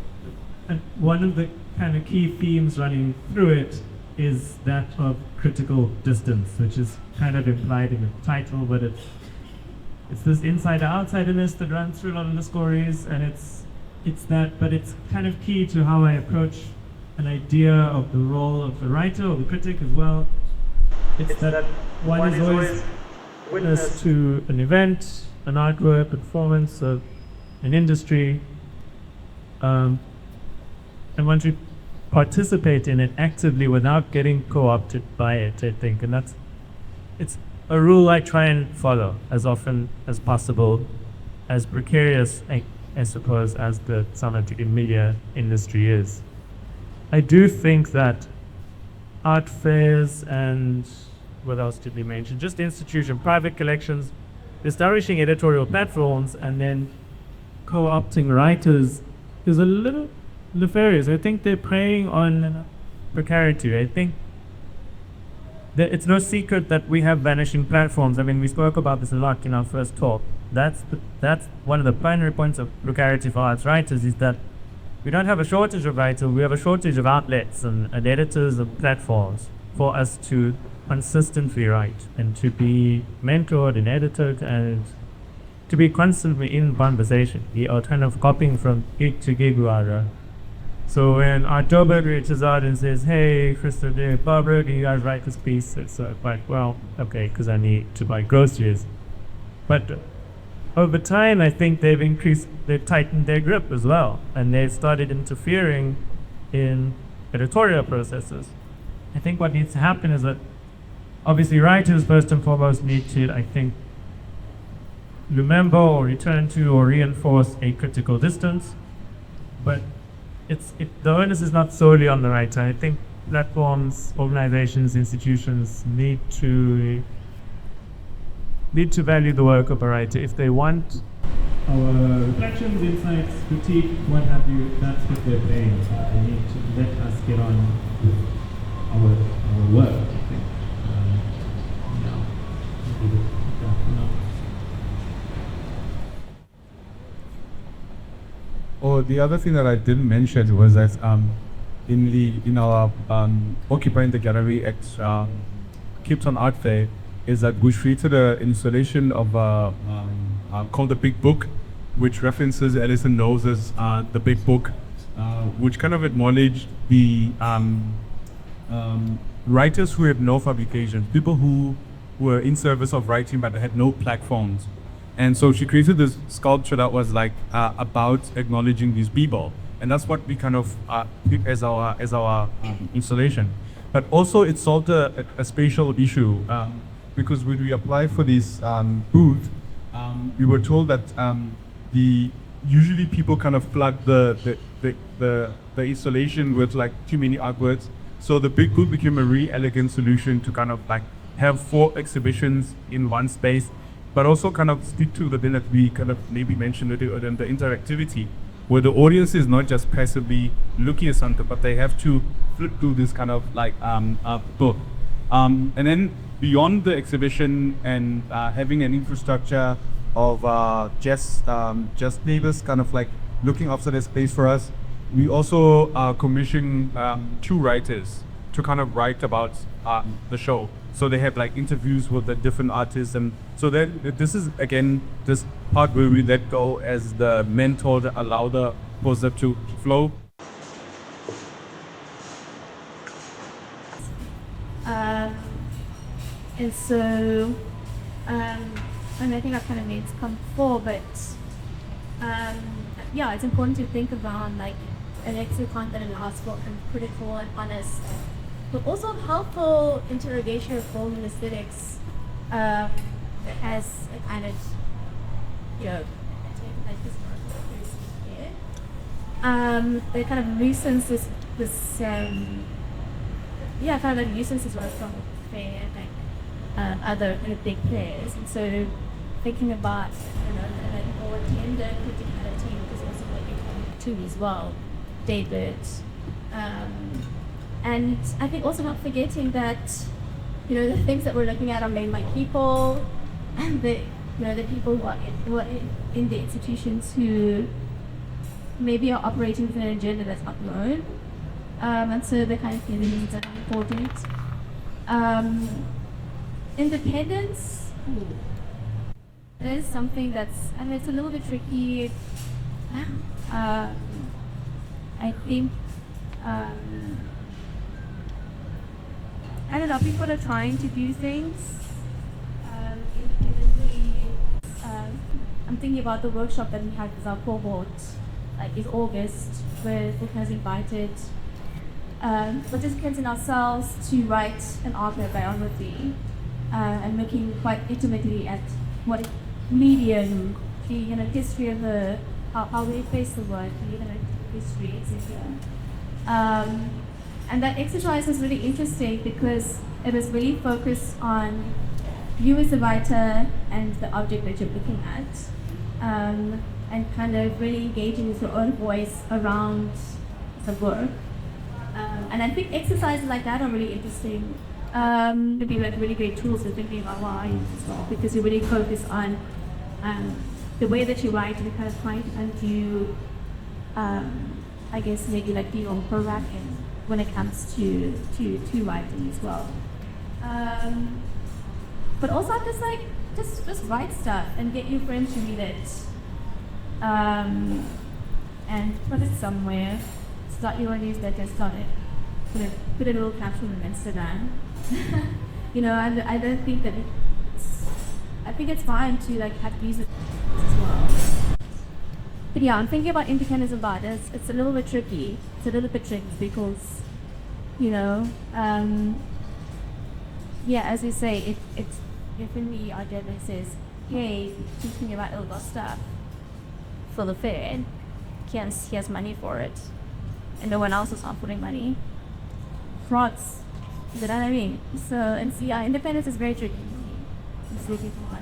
And one of the kind of key themes running through it is that of critical distance, which is kind of implied in the title, but it's this insider-outsiderness that runs through a lot of the stories, and it's that, but it's kind of key to how I approach an idea of the role of the writer or the critic as well. It's that one is always witness to an event, an artwork, a performance, an industry, and want to participate in it actively without getting co-opted by it, I think. And it's a rule I try and follow as often as possible, as precarious, I suppose, as the sound media industry is. I do think that art fairs and what else did we mention? Just private collections, establishing editorial platforms and then co-opting writers is a little nefarious. I think they're preying on precarity. I think that it's no secret that we have vanishing platforms. I mean, we spoke about this a lot in our first talk. That's one of the primary points of precarity for arts writers, is that we don't have a shortage of writers, we have a shortage of outlets and editors and platforms for us to consistently write and to be mentored and edited and to be constantly in conversation. We are kind of copying from gig to gig rather. So when October reaches out and says, hey, Christa, Bárbara, can you guys write this piece? It's like, well, okay, because I need to buy groceries. But over time, I think they've tightened their grip as well, and they've started interfering in editorial processes. I think what needs to happen is that obviously writers first and foremost need to, I think, remember or return to or reinforce a critical distance, but the onus is not solely on the writer. I think platforms, organizations, institutions need to value the work of a writer. If they want our reflections, insights, critique, what have you, that's what they're paying. So they need to let us get on with our work, I think. Oh, the other thing that I didn't mention was that in our Occupying the Gallery Cape Town Art Fair, is that we created an installation of called The Big Book, which references Alison Knowles' The Big Book, which kind of acknowledged the writers who had no publications, people who were in service of writing but had no platforms. And so she created this sculpture that was like about acknowledging these people, and that's what we kind of picked as our installation. But also it solved a spatial issue because when we applied for this booth, we were told that usually people kind of flood the installation with like too many artworks. So the big booth became a really elegant solution to kind of like have 4 exhibitions in one space, but also kind of stick to the thing that we kind of maybe mentioned earlier, the interactivity, where the audience is not just passively looking at something, but they have to flip through this kind of like book. And then beyond the exhibition and having an infrastructure of just neighbors kind of like looking after the space for us, we also commissioned 2 writers to kind of write about the show. So they have like interviews with the different artists, and so then this is again this part where we let go as the mentor that allow the process to flow. And so, and I think I've kind of made this come before, but yeah, it's important to think around like an lexicon that allows for critical and honest, but also helpful interrogation of form and aesthetics that has a kind of, you know, like historical accuracy here. That kind of loosens this yeah, kind of like loosens this work from fair and other kind of big players. And so thinking about, you know, like more gender criticality is also what you come to as well, David. And I think also not forgetting that, you know, the things that we're looking at are made by people, and the, you know, the people who are in the institutions who maybe are operating within an agenda that's not known. And so the kind of feelings that are important. Independence is something that's, and it's a little bit tricky. I think, I don't know, people are trying to do things independently. I'm thinking about the workshop that we had with our cohort, like in August, where it has invited participants and ourselves to write an autobiography, and looking quite intimately at what medium, the, you know, history of the, how we face the word, the, you know, history, etc. And that exercise was really interesting because it was really focused on you as a writer and the object that you're looking at, and kind of really engaging with your own voice around the work. And I think exercises like that are really interesting. To be like really great tools for thinking about why as well, because you really focus on the way that you write and kind of trying to undo, I guess maybe like being more proactive when it comes to writing as well. But also I'm just like just write stuff and get your friends to read it, and put it somewhere. Start your own newsletter, start it. Put a little caption on Instagram. You know, I don't think that I think it's fine to like have music as well. But yeah, I'm thinking about independence of art. It's a little bit tricky. It's a little bit tricky because, you know, yeah, as you say, it's if in the agenda says, hey, teach me about illegal stuff for the fair, he has money for it, and no one else is offering money. Frauds. You know what I mean? So, and so, yeah, independence is very tricky. It's looking for one.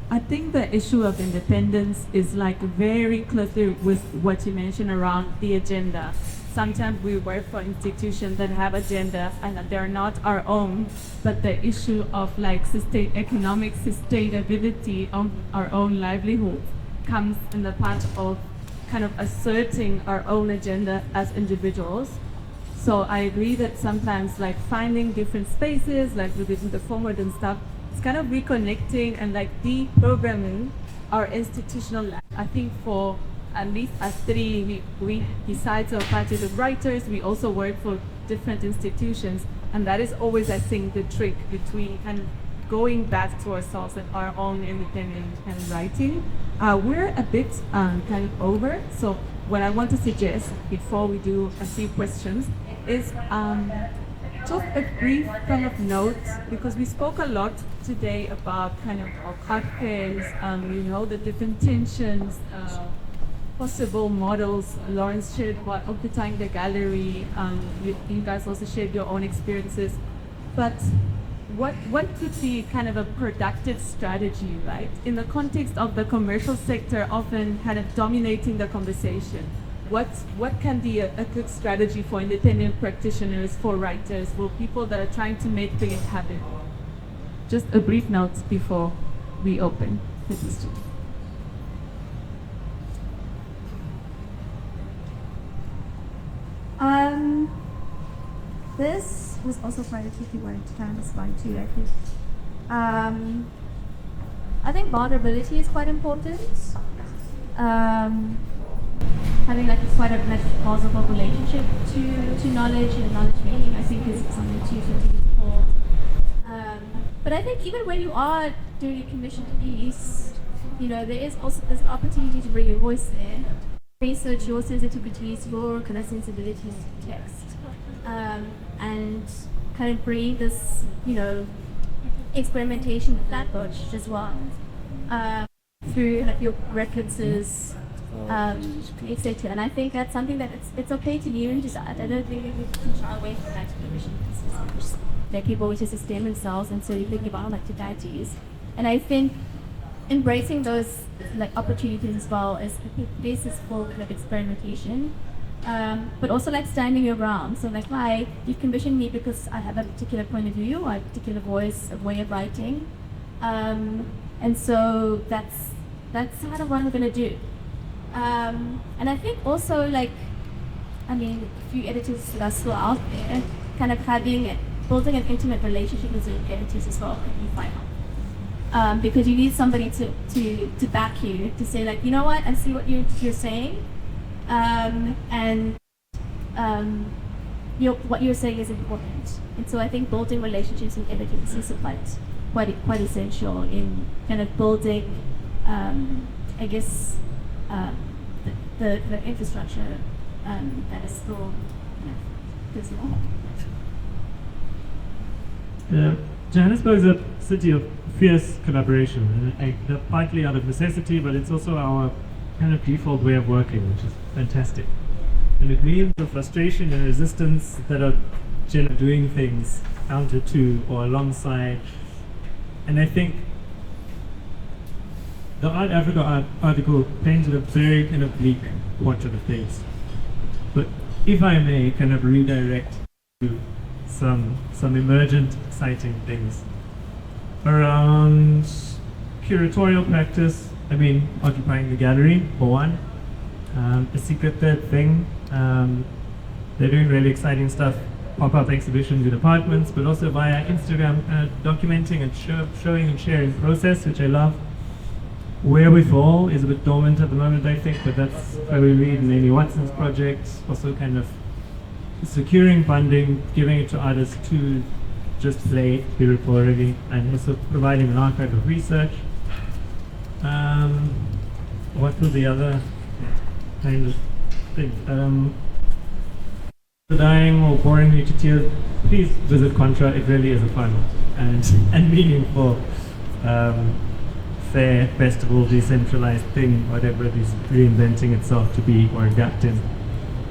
I think the issue of independence is like very closely with what you mentioned around the agenda. Sometimes we work for institutions that have agenda and that they're not our own, but the issue of like economic sustainability of our own livelihood comes in the part of kind of asserting our own agenda as individuals. So I agree that sometimes like finding different spaces, like within the forward and stuff, it's kind of reconnecting and like deprogramming our institutional life. I think for at least us three, we besides our party of writers, we also work for different institutions, and that is always, I think, the trick between kind of going back to ourselves and our own independent kind of writing. We're a bit kind of over, so what I want to suggest before we do a few questions is just a brief kind of note, because we spoke a lot today about kind of our cocktails, you know, the different tensions, possible models. Lawrence shared what occupying the gallery. You guys also shared your own experiences. But what could be kind of a productive strategy, right? In the context of the commercial sector often kind of dominating the conversation. What can be a good strategy for independent practitioners, for writers, for people that are trying to make things happen? Just a brief note before we open the question. This was also quite a tricky one to kind of respond to, I think. I think vulnerability is quite important. Having like quite a much plausible relationship to knowledge and knowledge training, I think is something to support. But I think even when you are doing a commissioned piece, there is also this opportunity to bring your voice there, research your sensitivities, your kind of sensibilities to text, and kind of bring this, experimentation with language as well, through kind of your references, etc. And I think that's something that it's okay to lean into that. I don't think we can shy away from that commission. People which just extend themselves and so you think about like today's. And I think embracing those like opportunities as well as basis for kind of experimentation, but also like standing your ground. So like, hi, you've commissioned me because I have a particular point of view, or a particular voice, a way of writing, and so that's kind of what I'm gonna do. And I think also like, a few editors that are still out there, kind of building an intimate relationship with your editors as well can be quite helpful. Because you need somebody to back you, to say like, you know what, I see what you're saying, and what you're saying is important. And so I think building relationships with editors is quite essential in kind of building, I guess, the infrastructure that is still visible. Johannesburg is a city of fierce collaboration, and partly out of necessity, but it's also our kind of default way of working, which is fantastic. And it means the frustration and resistance that are doing things counter to or alongside. And I think the Art Africa article painted a very kind of bleak portrait of things. But if I may kind of redirect to some emergent, exciting things around curatorial practice. Occupying the gallery for one, a secret third thing. They're doing really exciting stuff, pop-up exhibitions in apartments, but also via Instagram, documenting and showing and sharing process, which I love. Where we fall is a bit dormant at the moment, I think, but that's where we read in Amy Watson's project, also kind of securing funding, giving it to artists to just play curatorially, and also providing an archive of research. What was the other kind of thing? Dying or boring you to tears, please visit Contra. It really is a fun and meaningful fair, festival, decentralized thing, whatever it is reinventing itself to be or adapt in.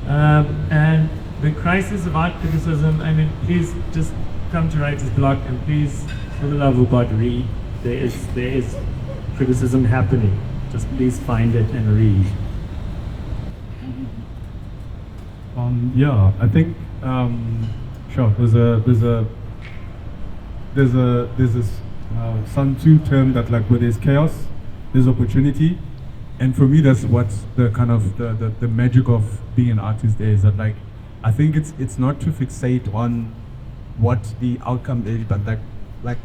And the crisis of art criticism, please just come to Writer's Block and please, for the love of God, read. There is criticism happening. Just please find it and read. I think sure. There's this Sun Tzu term that like where there's chaos, there's opportunity, and for me that's what's the kind of the magic of being an artist is, that like I think it's not to fixate on what the outcome is, but like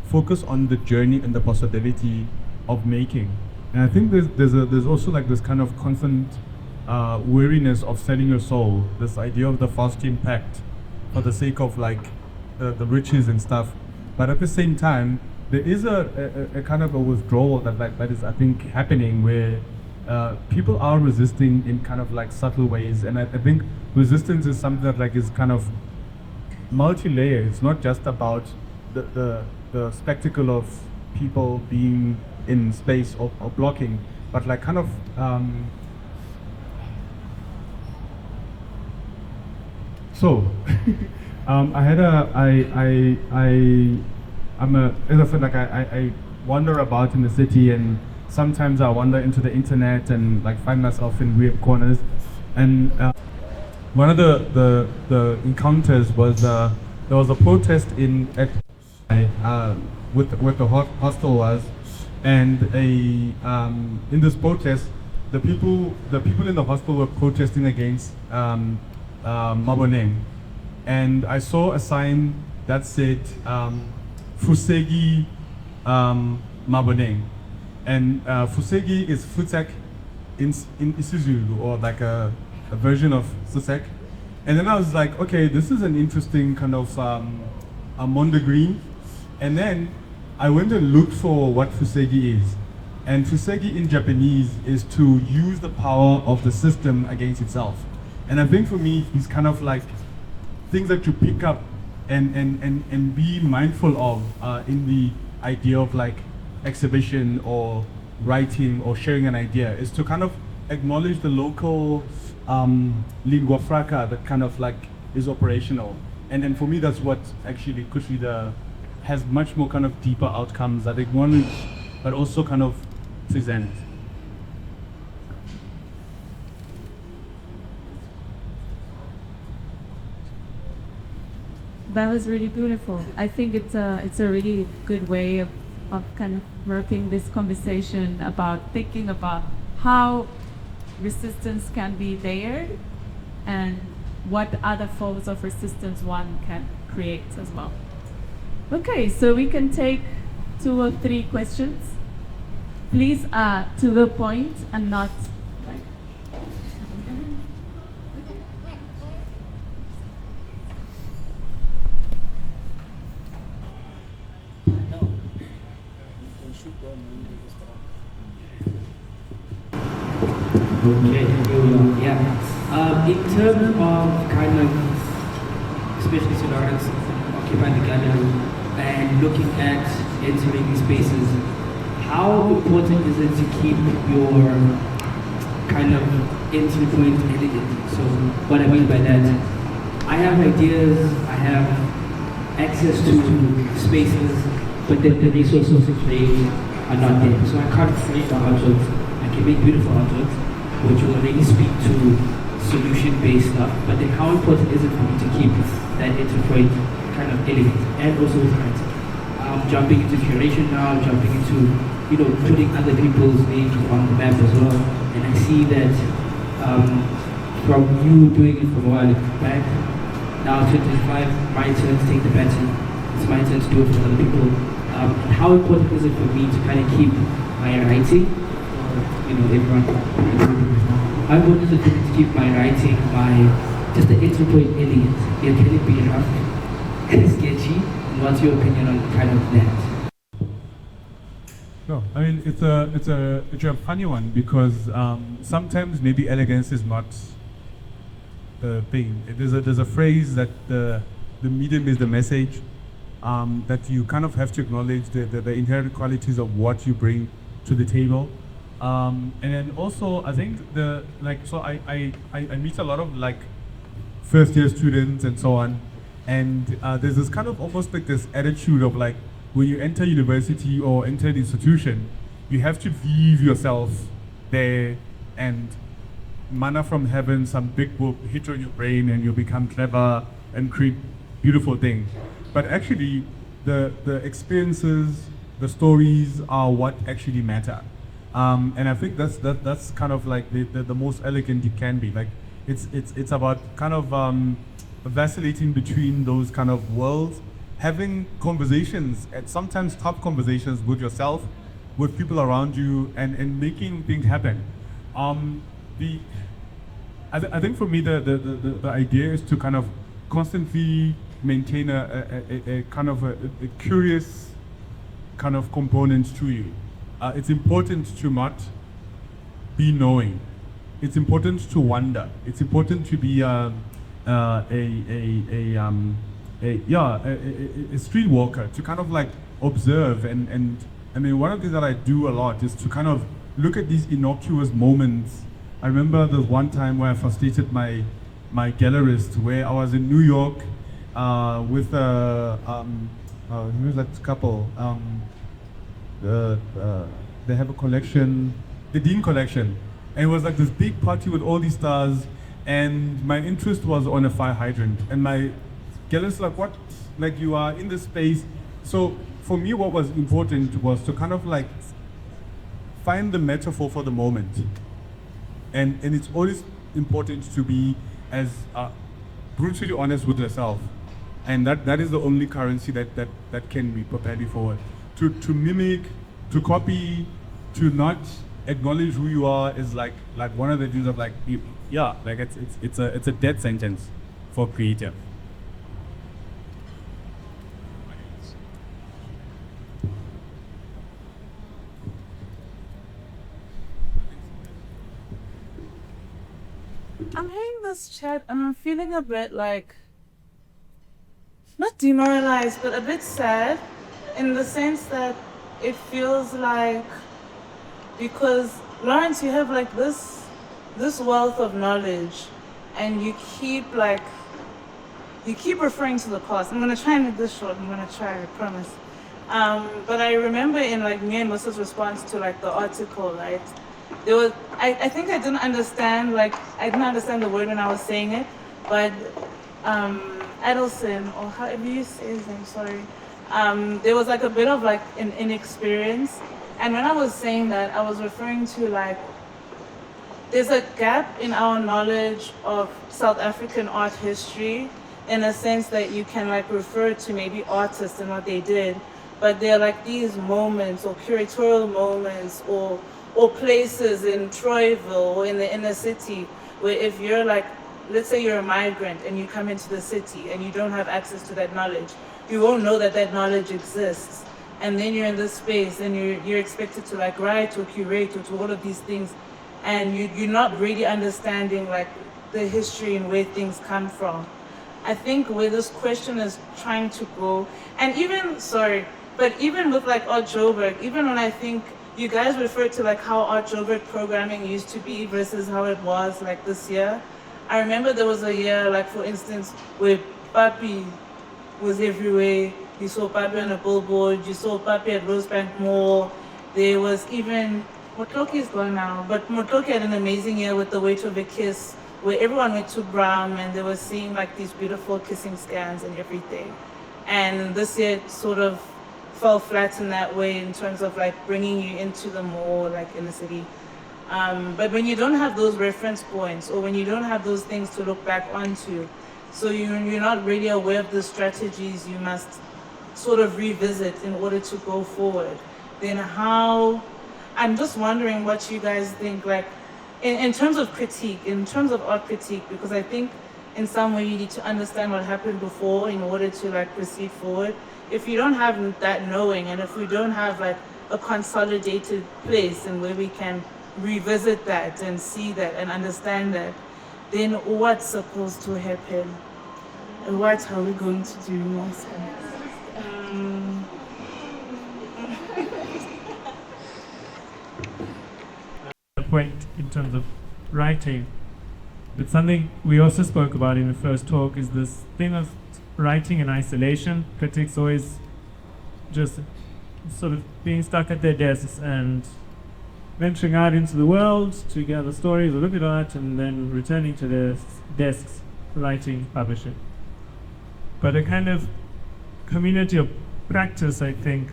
focus on the journey and the possibility of making. And I think there's also like this kind of constant weariness of selling your soul, this idea of the Faustian pact for the sake of like the riches and stuff. But at the same time, there is a kind of a withdrawal that is I think happening where people are resisting in kind of like subtle ways. And I think resistance is something that like is kind of multi-layered. It's not just about the spectacle of people being in space or blocking, but like kind of as I said, like I wander about in the city, and sometimes I wander into the internet and like find myself in weird corners. And one of the encounters was there was a protest with the hostel was, and in this protest, the people in the hostel were protesting against Maboneng, and I saw a sign that said Fusegi Maboneng, and Fusegi is Futsek in isiZulu, or like a version of Susek, And then I was like, okay, this is an interesting kind of Amonda Green. And then I went and looked for what fusegi is. And fusegi in Japanese is to use the power of the system against itself. And I think for me, it's kind of like things that you pick up and be mindful of in the idea of like exhibition or writing or sharing an idea is to kind of acknowledge the local lingua franca that kind of like is operational. And for me, that's what actually Kushida has much more kind of deeper outcomes that acknowledge, but also kind of present. That was really beautiful. I think it's a really good way of kind of working this conversation about thinking about how resistance can be layered and what other forms of resistance one can create as well. Okay, so we can take 2 or 3 questions. Please to the point and not like. Okay, here we are. Yeah. In terms of kind of, especially to Lawrence, occupying the gallery and looking at entering these spaces, how important is it to keep your kind of entry point elegant? So what I mean by that, I have ideas, I have access to spaces, but then the resources to create are not there. So I can't create artworks. I can make beautiful artworks, which will really speak to solution-based stuff. But then how important is it for me to keep that entry point kind of elegant and also with writing? I'm jumping into curation now, jumping into putting other people's names on the map as well. And I see that from you doing it from a while back, now 2025, my turn to take the baton. It's my turn to do it for other people. How important is it for me to kind of keep my writing, everyone, how important is it for me to keep my writing, just the entry point elegant? Can it be rough and sketchy? And what's your opinion on kind of that? No, I mean it's a funny one because sometimes maybe elegance is not the thing. There's a phrase that the medium is the message, that you kind of have to acknowledge the inherent qualities of what you bring to the table, and then also I think I meet a lot of like first year students and so on, and there's this kind of almost like this attitude of like, when you enter university or enter an institution, you have to leave yourself there and manna from heaven, some big book hit on your brain and you become clever and create beautiful things. But actually, the experiences, the stories are what actually matter. And I think that's kind of like the most elegant it can be. Like it's about kind of vacillating between those kind of worlds, having conversations, and sometimes tough conversations with yourself, with people around you, and making things happen. I think for me the idea is to kind of constantly maintain a kind of a curious kind of component to you. It's important to not be knowing. It's important to wonder. It's important to be a streetwalker, to kind of like observe and I mean, one of the things that I do a lot is to kind of look at these innocuous moments. I remember there was one time where I frustrated my gallerist, where I was in New York with who was that couple? They have a collection, the Dean collection, and it was like this big party with all these stars, and my interest was on a fire hydrant, and my gallerist like, what? Like, you are in this space. So for me, what was important was to kind of like find the metaphor for the moment. And it's always important to be as brutally honest with yourself. And that is the only currency that can be propelled you forward. To mimic, to copy, to not acknowledge who you are is like one of the things of like, yeah, like it's a death sentence. for creative. I'm hearing this chat and I'm feeling a bit like, not demoralized, but a bit sad in the sense that it feels like, because Lawrence, you have like this wealth of knowledge and you keep referring to the past. I'm gonna try and make this short, I promise. But I remember in like me and Musa's response to like the article, right? There was, I think I didn't understand the word when I was saying it, but Adelson, or however you say his name, sorry, there was like a bit of like an inexperience. And when I was saying that, I was referring to like, there's a gap in our knowledge of South African art history, in a sense that you can like refer to maybe artists and what they did, but they're like these moments or curatorial moments or places in Troyville or in the inner city where if you're like, let's say you're a migrant and you come into the city and you don't have access to that knowledge, you won't know that that knowledge exists. And then you're in this space and you're expected to like write or curate or to all of these things, and you're not really understanding like the history and where things come from. I think where this question is trying to go, and even with like Art Joburg, even when I think you guys refer to like how Art Joburg programming used to be versus how it was like this year. I remember there was a year, like for instance, where Papi was everywhere. You saw Papi on a billboard, you saw Papi at Rosebank Mall. There was even, Motloki is gone now, but Motloki had an amazing year with The Weight of a Kiss, where everyone went to Bram and they were seeing like these beautiful kissing scans and everything. And this year it sort of fell flat in that way in terms of like bringing you into the more like inner city. But when you don't have those reference points, or when you don't have those things to look back onto, so you're not really aware of the strategies you must sort of revisit in order to go forward, then how, I'm just wondering what you guys think, like in terms of critique, in terms of art critique, because I think in some way you need to understand what happened before in order to like proceed forward. If you don't have that knowing, and if we don't have like a consolidated place and where we can revisit that and see that and understand that, then what's supposed to happen? And what are we going to do next? Point in terms of writing, but something we also spoke about in the first talk is this thing of writing in isolation. Critics always just sort of being stuck at their desks and venturing out into the world to gather stories or look at art and then returning to their desks, writing, publishing. But a kind of community of practice, I think,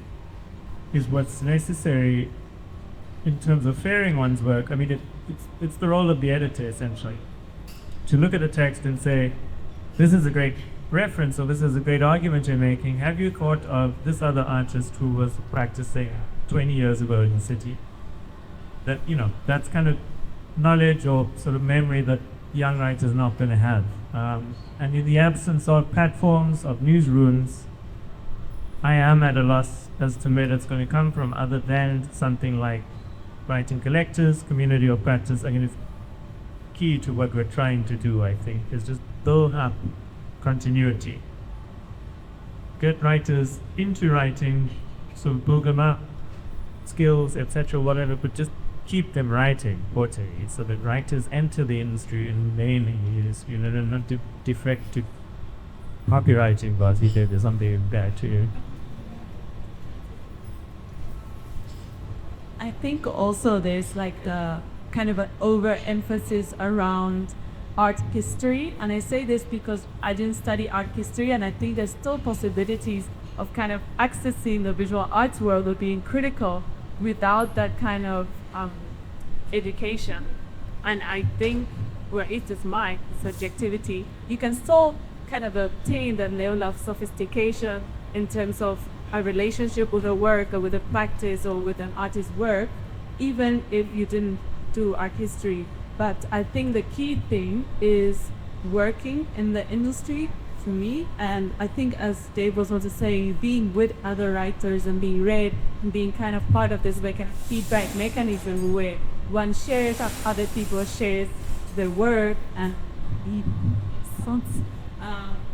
is what's necessary in terms of fairing one's work. I mean, it's the role of the editor, essentially, to look at a text and say, this is a great reference, or this is a great argument you're making. Have you thought of this other artist who was practicing 20 years ago in the city? That, you know, that's kind of knowledge or sort of memory that young writers are not going to have. And in the absence of platforms, of newsrooms, I am at a loss as to where that's going to come from, other than something like writing collectors, community of practice. I mean, it's key to what we're trying to do, I think, is just build up continuity. Get writers into writing, sort of build them up, skills, etc., whatever, but just keep them writing, quarterly, so that writers enter the industry and mainly use, you know, not defect to copywriting, but there's something bad to you. I think also there's like the kind of an overemphasis around art history, and I say this because I didn't study art history, and I think there's still possibilities of kind of accessing the visual arts world or being critical without that kind of education. And I think, where it is my subjectivity, you can still kind of obtain the level of sophistication in terms of a relationship with a work or with a practice or with an artist's work, even if you didn't do art history. But I think the key thing is working in the industry for me. And I think, as Dave was also saying, being with other writers and being read and being kind of part of this kind of feedback mechanism where one shares other people shares their work and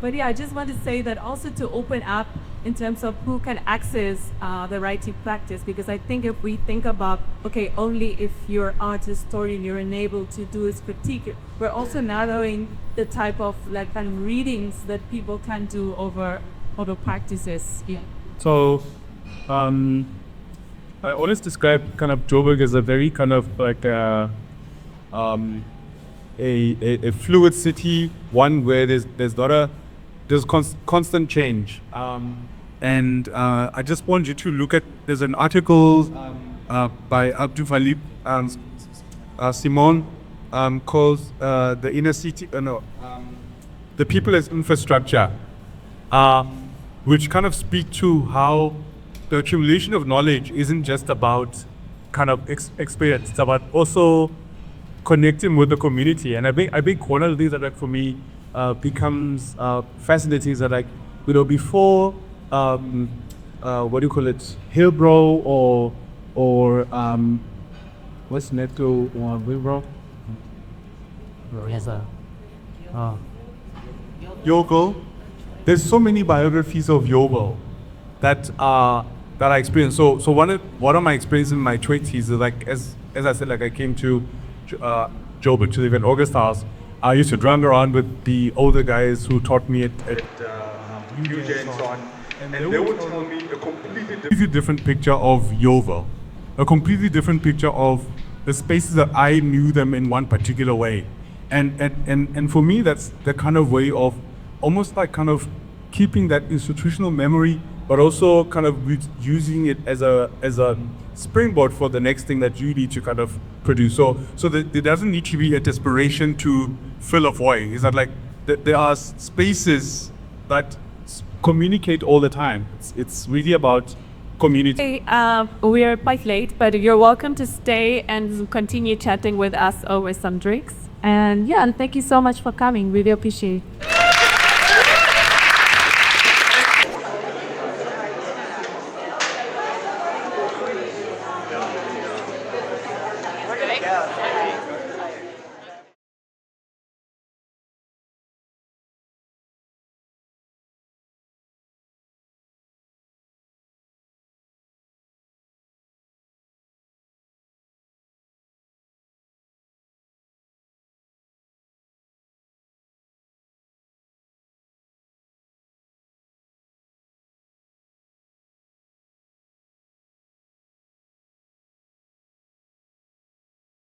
but yeah, I just want to say that also to open up in terms of who can access the writing practice, because I think if we think about, okay, only if you're art historian you're enabled to do this critique, we're also narrowing the type of like kind of readings that people can do over other practices. Yeah. So, I always describe kind of Joburg as a very kind of like a fluid city, one where there's constant change. And I just want you to look at, there's an article by Abdul Philip Simon called The Inner City, The People as Infrastructure, which kind of speak to how the accumulation of knowledge isn't just about kind of experience, it's about also connecting with the community. And I think one of the things that like for me becomes fascinating is that like, you know, before what do you call it, Hillbrow or what's Neto or Wilbrow? Yogo. There's so many biographies of Yogo that I experienced. So one of my experiences in my 20s is like, as I said, like I came to Joburg to live in August House. I used to run around with the older guys who taught me at UJ and so on. And they would tell me a completely different picture of Yeovil, a completely different picture of the spaces that I knew them in one particular way. And for me, that's the kind of way of almost like kind of keeping that institutional memory, but also kind of using it as a springboard for the next thing that you need to kind of produce. So there doesn't need to be a desperation to fill a void. Is that like there are spaces that communicate all the time. It's really about community. We are quite late, but you're welcome to stay and continue chatting with us over some drinks. And yeah, and thank you so much for coming. Really appreciate it. Yeah.